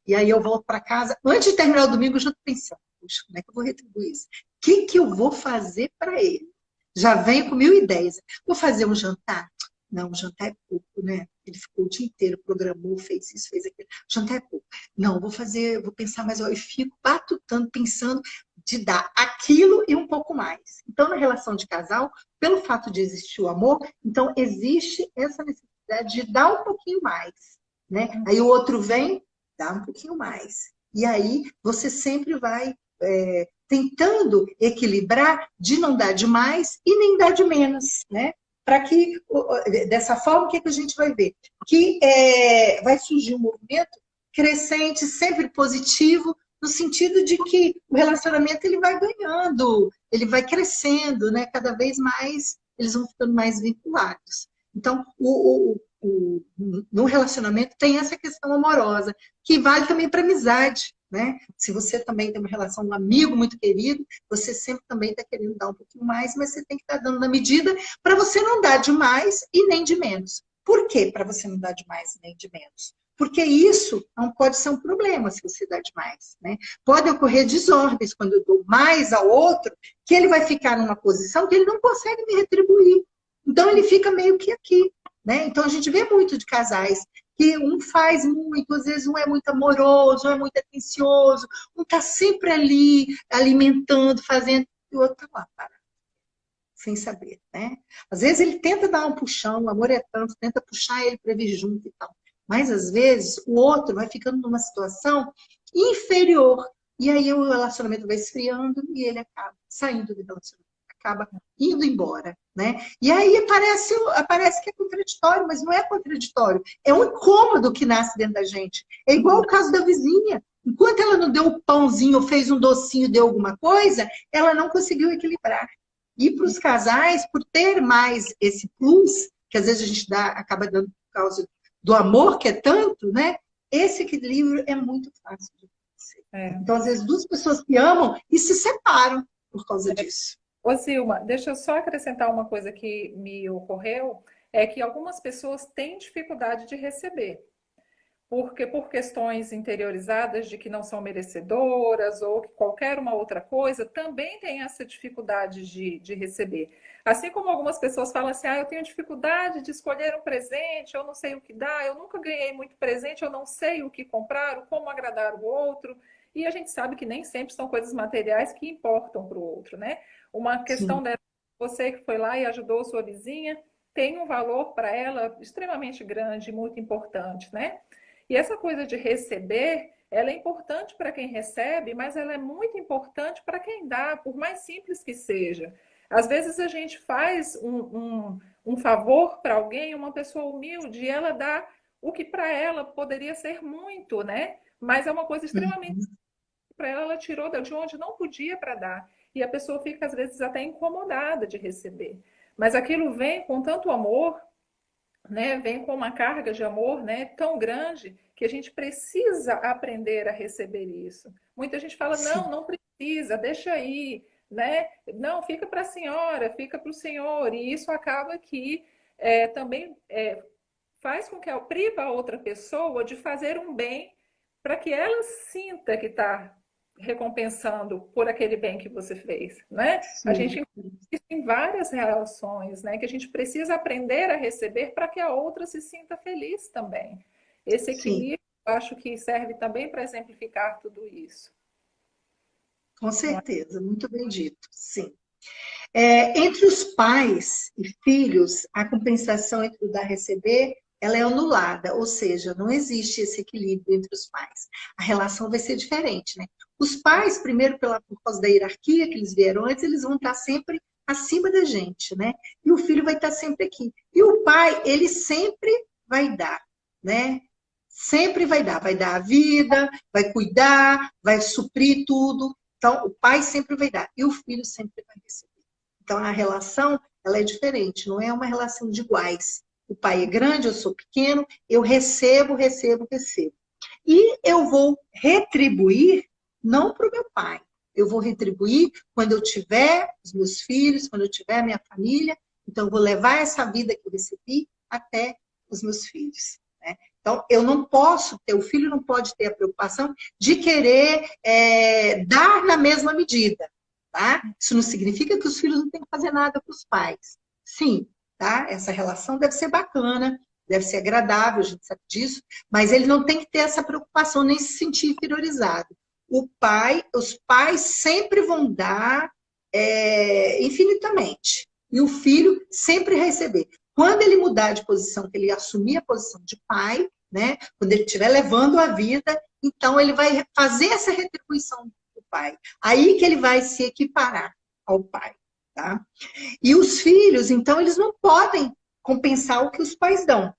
E aí eu volto para casa, antes de terminar o domingo, eu já estou pensando, puxa, como é que eu vou retribuir isso? O que eu vou fazer para ele? Já vem com 1000 ideias. Vou fazer um jantar? Não, o jantar é pouco, né? Ele ficou o dia inteiro, programou, fez isso, fez aquilo. Jantar é pouco. Não, vou pensar mais. Eu fico batutando, pensando de dar aquilo e um pouco mais. Então, na relação de casal, pelo fato de existir o amor, então existe essa necessidade de dar um pouquinho mais, né? Aí o outro vem, dá um pouquinho mais. E aí você sempre vai tentando equilibrar de não dar de mais e nem dar de menos, né? Para que, dessa forma, o que a gente vai ver? Que vai surgir um movimento crescente, sempre positivo, no sentido de que o relacionamento ele vai ganhando, ele vai crescendo, né? Cada vez mais eles vão ficando mais vinculados. Então, no relacionamento tem essa questão amorosa, que vale também para amizade, né? Se você também tem uma relação com um amigo muito querido, você sempre também está querendo dar um pouquinho mais, mas você tem que estar dando na medida para você não dar de mais e nem de menos. Por que para você não dar de mais e nem de menos? Porque isso não pode ser um problema se você dá demais, né? Pode ocorrer desordens quando eu dou mais ao outro, que ele vai ficar numa posição que ele não consegue me retribuir. Então ele fica meio que aqui, né? Então a gente vê muito de casais que um faz muito, às vezes um é muito amoroso, um é muito atencioso, um está sempre ali alimentando, fazendo, e o outro está lá, parado, sem saber, né? Às vezes ele tenta dar um puxão, o amor é tanto, tenta puxar ele para vir junto e tal. Mas, às vezes, o outro vai ficando numa situação inferior. E aí o relacionamento vai esfriando e ele acaba saindo do relacionamento, acaba indo embora, né? E aí aparece que é contraditório, mas não é contraditório. É um incômodo que nasce dentro da gente. É igual o caso da vizinha. Enquanto ela não deu o pãozinho, ou fez um docinho, deu alguma coisa, ela não conseguiu equilibrar. E para os casais, por ter mais esse plus, que às vezes a gente acaba dando por causa do amor, que é tanto, né? Esse equilíbrio é muito fácil de acontecer. Então, às vezes, duas pessoas que amam e se separam por causa disso. Ô, Zilma, deixa eu só acrescentar uma coisa que me ocorreu, é que algumas pessoas têm dificuldade de receber, porque por questões interiorizadas de que não são merecedoras ou que qualquer uma outra coisa, também tem essa dificuldade de receber. Assim como algumas pessoas falam assim, eu tenho dificuldade de escolher um presente, eu não sei o que dar, eu nunca ganhei muito presente, eu não sei o que comprar, como agradar o outro. E a gente sabe que nem sempre são coisas materiais que importam para o outro, né? Uma questão dessa, você que foi lá e ajudou sua vizinha, tem um valor para ela extremamente grande, muito importante, né? E essa coisa de receber, ela é importante para quem recebe, mas ela é muito importante para quem dá, por mais simples que seja. Às vezes a gente faz um favor para alguém, uma pessoa humilde, e ela dá o que para ela poderia ser muito, né? Mas é uma coisa extremamente para ela, ela tirou de onde não podia para dar. E a pessoa fica, às vezes, até incomodada de receber. Mas aquilo vem com tanto amor, né, vem com uma carga de amor, né, tão grande que a gente precisa aprender a receber isso. Muita gente fala, não, não precisa, deixa aí, né? Não, fica para a senhora, fica para o senhor. E isso acaba que também faz com que priva a outra pessoa de fazer um bem para que ela sinta que está recompensando por aquele bem que você fez, né? A gente tem várias relações, né? Que a gente precisa aprender a receber para que a outra se sinta feliz também. Esse equilíbrio, eu acho que serve também para exemplificar tudo isso. Com certeza, muito bem dito, sim. Entre os pais e filhos, a compensação entre o dar e receber, ela é anulada, ou seja, não existe esse equilíbrio entre os pais. A relação vai ser diferente, né? Os pais, primeiro, por causa da hierarquia que eles vieram antes, eles vão estar sempre acima da gente, né? E o filho vai estar sempre aqui. E o pai, ele sempre vai dar, né? Sempre vai dar a vida, vai cuidar, vai suprir tudo. Então, o pai sempre vai dar e o filho sempre vai receber. Então, a relação, ela é diferente, não é uma relação de iguais. O pai é grande, eu sou pequeno, eu recebo. E eu vou retribuir não para o meu pai. Eu vou retribuir quando eu tiver os meus filhos, quando eu tiver a minha família. Então, eu vou levar essa vida que eu recebi até os meus filhos, né? Então, eu não posso ter, o filho não pode ter a preocupação de querer dar na mesma medida. tá? Isso não significa que os filhos não têm que fazer nada para os pais. Sim, tá? Essa relação deve ser bacana, deve ser agradável, a gente sabe disso, mas ele não tem que ter essa preocupação nem se sentir inferiorizado. Os pais sempre vão dar infinitamente. E o filho sempre receber. Quando ele mudar de posição, que ele assumir a posição de pai, né? Quando ele estiver levando a vida, então ele vai fazer essa retribuição do pai. Aí que ele vai se equiparar ao pai, tá? E os filhos, então, eles não podem compensar o que os pais dão.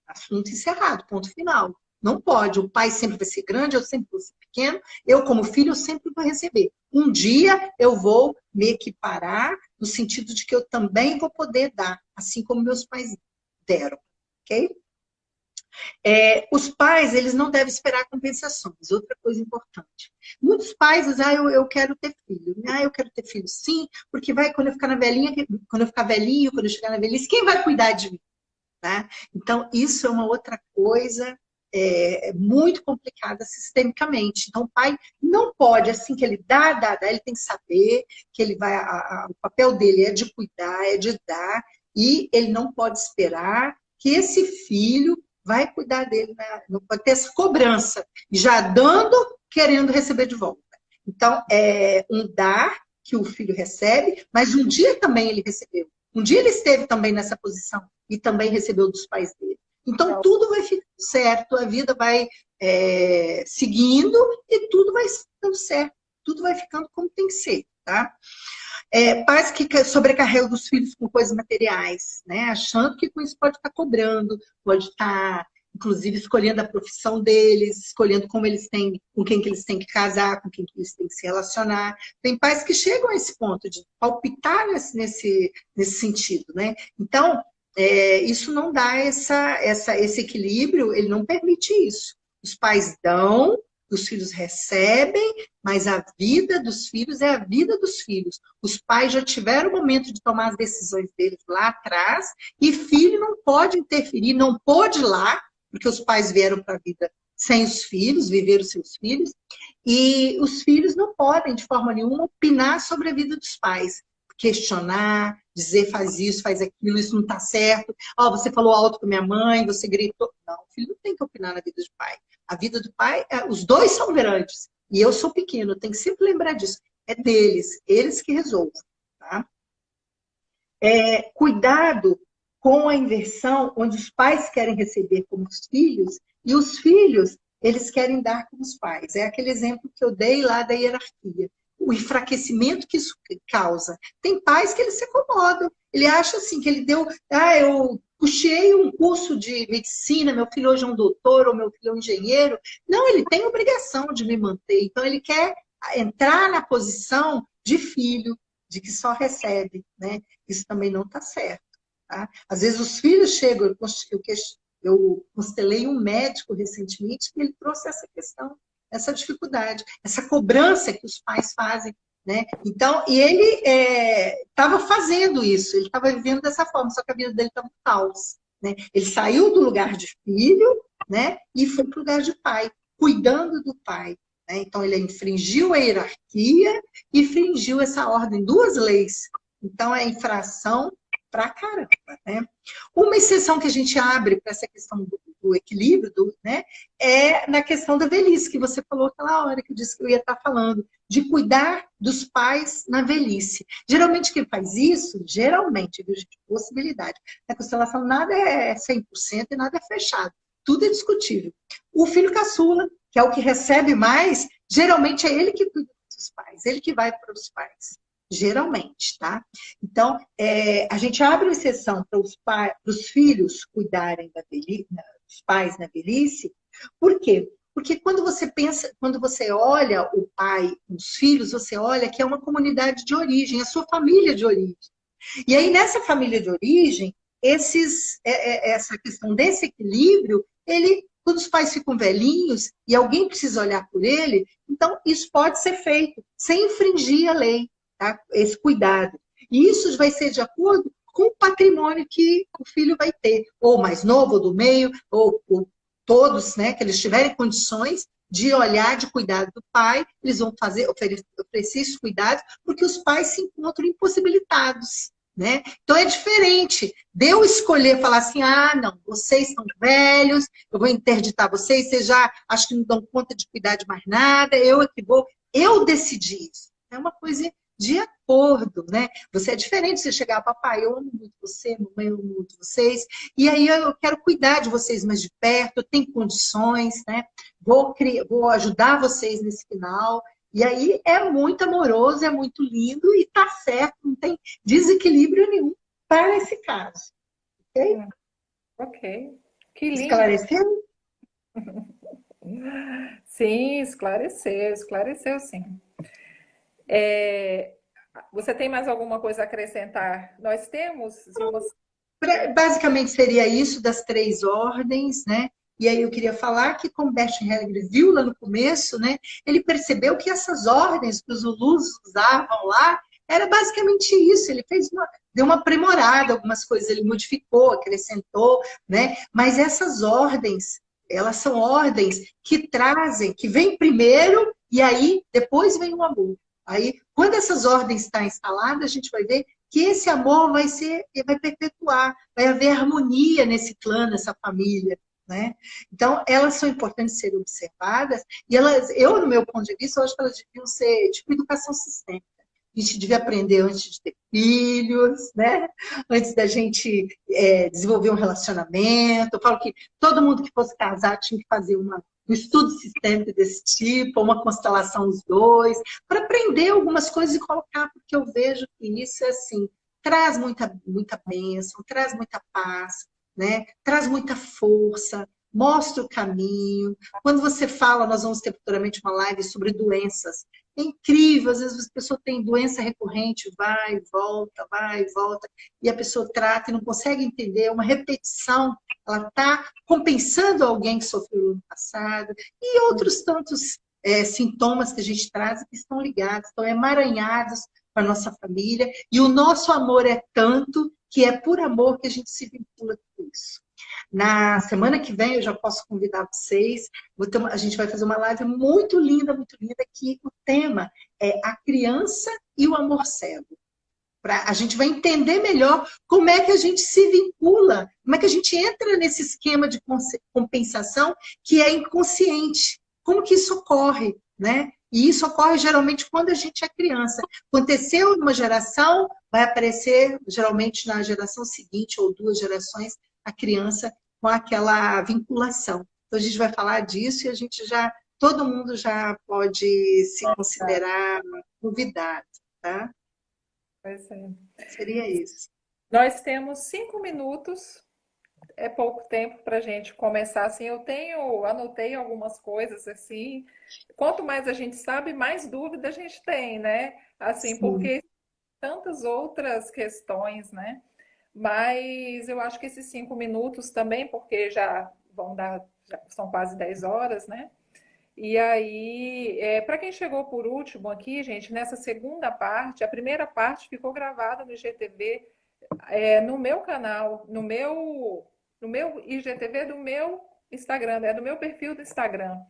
Assunto encerrado, ponto final. Não pode. O pai sempre vai ser grande, eu sempre vou ser pequeno. Eu, como filho, eu sempre vou receber. Um dia eu vou me equiparar no sentido de que eu também vou poder dar, assim como meus pais deram. Ok? Os pais, eles não devem esperar compensações. Outra coisa importante. Muitos pais dizem, eu quero ter filho. Eu quero ter filho, sim, porque vai, quando eu ficar na velhinha, quando eu ficar velhinho, quando eu chegar na velhice, quem vai cuidar de mim? Tá? Então, isso é uma outra coisa muito complicada sistemicamente. Então, o pai não pode, assim que ele dá, ele tem que saber que ele vai, o papel dele é de cuidar, é de dar, e ele não pode esperar que esse filho vai cuidar dele, né? Não pode ter essa cobrança, já dando, querendo receber de volta. Então, é um dar que o filho recebe, mas um dia também ele recebeu. Um dia ele esteve também nessa posição e também recebeu dos pais dele. Então, tudo vai ficando certo, a vida vai seguindo e tudo vai ficando certo. Tudo vai ficando como tem que ser, tá? Pais que sobrecarregam os filhos com coisas materiais, né? Achando que com isso pode estar cobrando, pode estar, inclusive, escolhendo a profissão deles, escolhendo com quem que eles têm que casar, com quem que eles têm que se relacionar. Tem pais que chegam a esse ponto de palpitar nesse sentido, né? Então, isso não dá esse equilíbrio, ele não permite isso. Os pais dão, os filhos recebem, mas a vida dos filhos é a vida dos filhos. Os pais já tiveram o momento de tomar as decisões deles lá atrás, e filho não pode interferir, não pôde lá, porque os pais vieram para a vida sem os filhos, viveram seus filhos, e os filhos não podem, de forma nenhuma, opinar sobre a vida dos pais. Questionar, dizer faz isso, faz aquilo, isso não está certo. Você falou alto com minha mãe, você gritou. Não, o filho não tem que opinar na vida do pai. A vida do pai, os dois são grandes. E eu sou pequeno, eu tenho que sempre lembrar disso. É deles, eles que resolvem. Tá? Cuidado com a inversão, onde os pais querem receber como os filhos, e os filhos, eles querem dar como os pais. É aquele exemplo que eu dei lá da hierarquia. O enfraquecimento que isso causa. Tem pais que eles se acomodam. Ele acha assim, que ele deu... eu puxei um curso de medicina, meu filho hoje é um doutor, ou meu filho é um engenheiro. Não, ele tem obrigação de me manter. Então, ele quer entrar na posição de filho, de que só recebe, né? Isso também não está certo. Tá? Às vezes os filhos chegam, eu constelei um médico recentemente que ele trouxe essa questão, essa dificuldade, essa cobrança que os pais fazem, né? Então, e ele estava fazendo isso, ele estava vivendo dessa forma, só que a vida dele estava um caos, né? Ele saiu do lugar de filho, né? E foi para o lugar de pai, cuidando do pai. Né? Então, ele infringiu a hierarquia e infringiu essa ordem, duas leis. Então, é infração pra caramba, né? Uma exceção que a gente abre para essa questão do equilíbrio, né, é na questão da velhice, que você falou aquela hora que eu disse que eu ia estar falando, de cuidar dos pais na velhice. Geralmente quem faz isso, geralmente, viu, gente, possibilidade. Na constelação nada é 100% e nada é fechado. Tudo é discutível. O filho caçula, que é o que recebe mais, geralmente é ele que cuida dos pais, ele que vai para os pais. Geralmente, tá? Então, a gente abre uma exceção para os filhos cuidarem dos pais na velhice. Por quê? Porque quando você pensa, quando você olha o pai, os filhos, você olha que é uma comunidade de origem, a sua família de origem. E aí, nessa família de origem, essa questão desse equilíbrio, quando os pais ficam velhinhos e alguém precisa olhar por ele, então isso pode ser feito sem infringir a lei. Tá? Esse cuidado. E isso vai ser de acordo com o patrimônio que o filho vai ter, ou mais novo, ou do meio, ou todos, né, que eles tiverem condições de olhar, de cuidar do pai, eles vão oferecer esses cuidados, porque os pais se encontram impossibilitados, né? Então é diferente de eu escolher falar assim, ah, não, vocês são velhos, eu vou interditar vocês, vocês já acho que não dão conta de cuidar de mais nada, eu é que vou, eu decidi isso. É uma coisa de acordo, né? Você é diferente, você chegar, papai, eu amo muito você, mamãe, eu amo muito vocês, e aí eu quero cuidar de vocês mais de perto, eu tenho condições, né? Vou ajudar vocês nesse final. E aí é muito amoroso, é muito lindo e tá certo, não tem desequilíbrio nenhum para esse caso. Ok? Ok. Que lindo. Esclareceu? Sim, esclareceu, esclareceu sim. Você tem mais alguma coisa a acrescentar? Nós temos, se você... Basicamente seria isso das 3 ordens, né? E aí eu queria falar que, como Bert Hellinger viu lá no começo, né? Ele percebeu que essas ordens que os Zulus usavam lá era basicamente isso. Ele deu uma aprimorada, algumas coisas ele modificou, acrescentou, né? Mas essas ordens, elas são ordens que trazem, que vem primeiro e aí depois vem o amor. Aí, quando essas ordens estão instaladas, a gente vai ver que esse amor vai perpetuar, vai haver harmonia nesse clã, nessa família, né? Então, elas são importantes serem observadas e eu, no meu ponto de vista, eu acho que elas deviam ser tipo educação sistêmica. A gente devia aprender antes de ter filhos, né? Antes da gente desenvolver um relacionamento. Eu falo que todo mundo que fosse casar tinha que fazer um estudo sistêmico desse tipo, uma constelação os dois, para aprender algumas coisas e colocar, porque eu vejo que isso é assim, traz muita bênção, traz muita paz, né? Traz muita força, mostra o caminho. Quando você fala, nós vamos ter futuramente uma live sobre doenças. É incrível, às vezes a pessoa tem doença recorrente, vai e volta, e a pessoa trata e não consegue entender, é uma repetição, ela está compensando alguém que sofreu no ano passado, e outros tantos sintomas que a gente traz que estão ligados, estão emaranhados para a nossa família, e o nosso amor é tanto que é por amor que a gente se vincula com isso. Na semana que vem, eu já posso convidar vocês, a gente vai fazer uma live muito linda, que o tema é a criança e o amor cego. A gente vai entender melhor como é que a gente se vincula, como é que a gente entra nesse esquema de compensação que é inconsciente. Como que isso ocorre, né? E isso ocorre geralmente quando a gente é criança. Aconteceu numa geração, vai aparecer geralmente na geração seguinte ou 2 gerações, a criança com aquela vinculação. Então a gente vai falar disso e todo mundo já pode se considerar convidado, tá? Pois é. Seria isso. Nós temos 5 minutos, é pouco tempo para a gente começar assim. Anotei algumas coisas assim. Quanto mais a gente sabe, mais dúvida a gente tem, né? Assim, Sim. porque tantas outras questões, né? Mas eu acho que esses 5 minutos também, porque já são quase 10 horas, né? E aí, para quem chegou por último aqui, gente, nessa segunda parte, a primeira parte ficou gravada no IGTV, no meu canal, no meu IGTV do meu Instagram, do meu perfil do Instagram.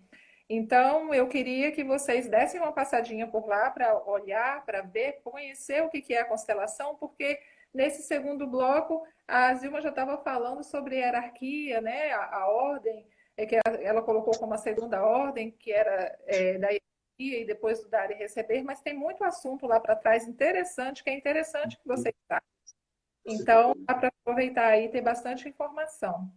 Então, eu queria que vocês dessem uma passadinha por lá para olhar, para ver, conhecer o que é a constelação, porque nesse segundo bloco a Zilma já estava falando sobre hierarquia, né? A ordem, que ela colocou como a segunda ordem, que era da hierarquia e depois do dar e receber, mas tem muito assunto lá para trás interessante, que é interessante que vocês saibam. Então, dá para aproveitar aí e ter bastante informação.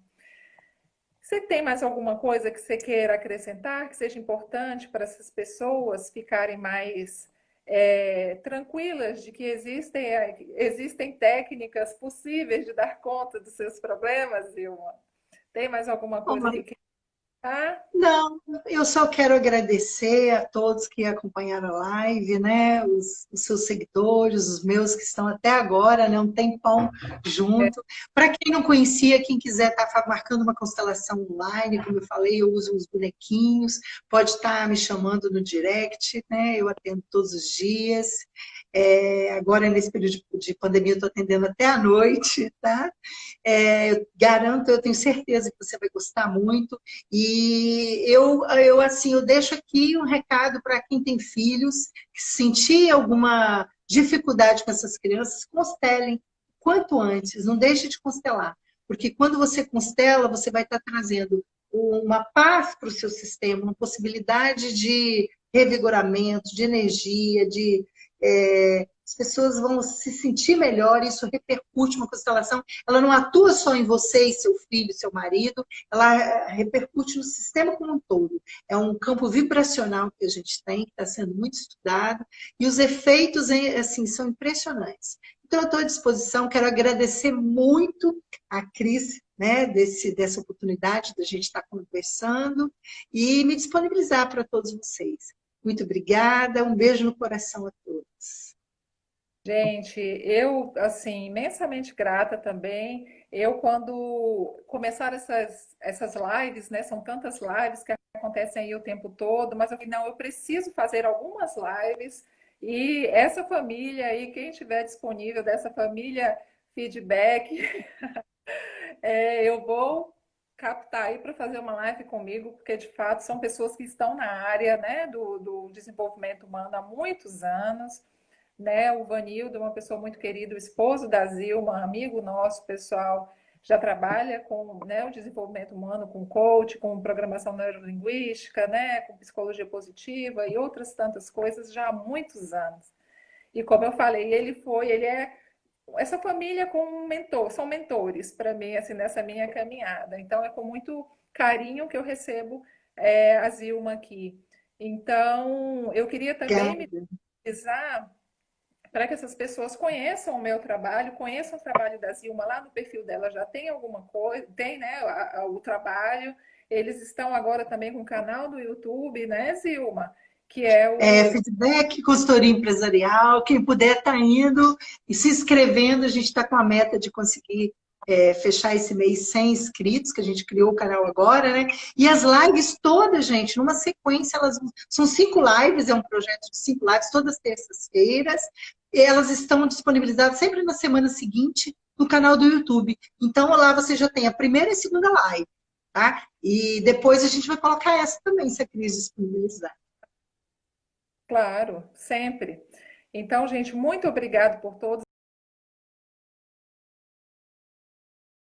Você tem mais alguma coisa que você queira acrescentar, que seja importante para essas pessoas ficarem mais tranquilas de que existem técnicas possíveis de dar conta dos seus problemas, Vilma? Tem mais alguma coisa que quer ah, Não, eu só quero agradecer a todos que acompanharam a live, né? Os seus seguidores, os meus que estão até agora, né? Um tempão junto. Para quem não conhecia, quem quiser estar marcando uma constelação online, como eu falei, eu uso uns bonequinhos, pode estar me chamando no direct, né? Eu atendo todos os dias. Agora, nesse período de pandemia, eu estou atendendo até à noite, tá? Eu garanto, eu tenho certeza que você vai gostar muito. E assim, eu deixo aqui um recado para quem tem filhos, que sentir alguma dificuldade com essas crianças, constelem quanto antes, não deixe de constelar. Porque quando você constela, você vai estar trazendo uma paz para o seu sistema, uma possibilidade de revigoramento, de energia, as pessoas vão se sentir melhor, isso repercute uma constelação, ela não atua só em você e seu filho, seu marido, ela repercute no sistema como um todo. É um campo vibracional que a gente tem, que está sendo muito estudado, e os efeitos assim, são impressionantes. Então, eu estou à disposição, quero agradecer muito a Cris, né, dessa oportunidade da gente estar conversando e me disponibilizar para todos vocês. Muito obrigada, um beijo no coração a todos. Gente, eu, assim, imensamente grata também. Eu, quando começaram essas lives, né? São tantas lives que acontecem aí o tempo todo, mas eu falei, não, eu preciso fazer algumas lives. E essa família aí, quem estiver disponível dessa família feedback, eu vou captar aí para fazer uma live comigo, porque de fato são pessoas que estão na área, né, do desenvolvimento humano há muitos anos, né? O Vanildo, uma pessoa muito querida, o esposo da Zilma, amigo nosso, pessoal, já trabalha com, né, o desenvolvimento humano, com coach, com programação neurolinguística, né, com psicologia positiva e outras tantas coisas já há muitos anos. E como eu falei, ele é essa família com um mentor, são mentores para mim, assim, nessa minha caminhada. Então, é com muito carinho que eu recebo a Zilma aqui. Então, eu queria também me Obrigada. disponibilizar para que essas pessoas conheçam o meu trabalho, conheçam o trabalho da Zilma. Lá no perfil dela já tem alguma coisa, tem, né, o trabalho. Eles estão agora também com o canal do YouTube, né, Zilma? Que é o Feedback, consultoria empresarial, quem puder está indo e se inscrevendo, a gente está com a meta de conseguir fechar esse mês 100 inscritos, que a gente criou o canal agora, né? E as lives todas, gente, numa sequência, são 5 lives, é um projeto de 5 lives, todas terças-feiras, e elas estão disponibilizadas sempre na semana seguinte no canal do YouTube. Então, lá você já tem a primeira e a segunda live, tá? E depois a gente vai colocar essa também, se a Cris disponibilizar. Claro, sempre. Então, gente, muito obrigado por todos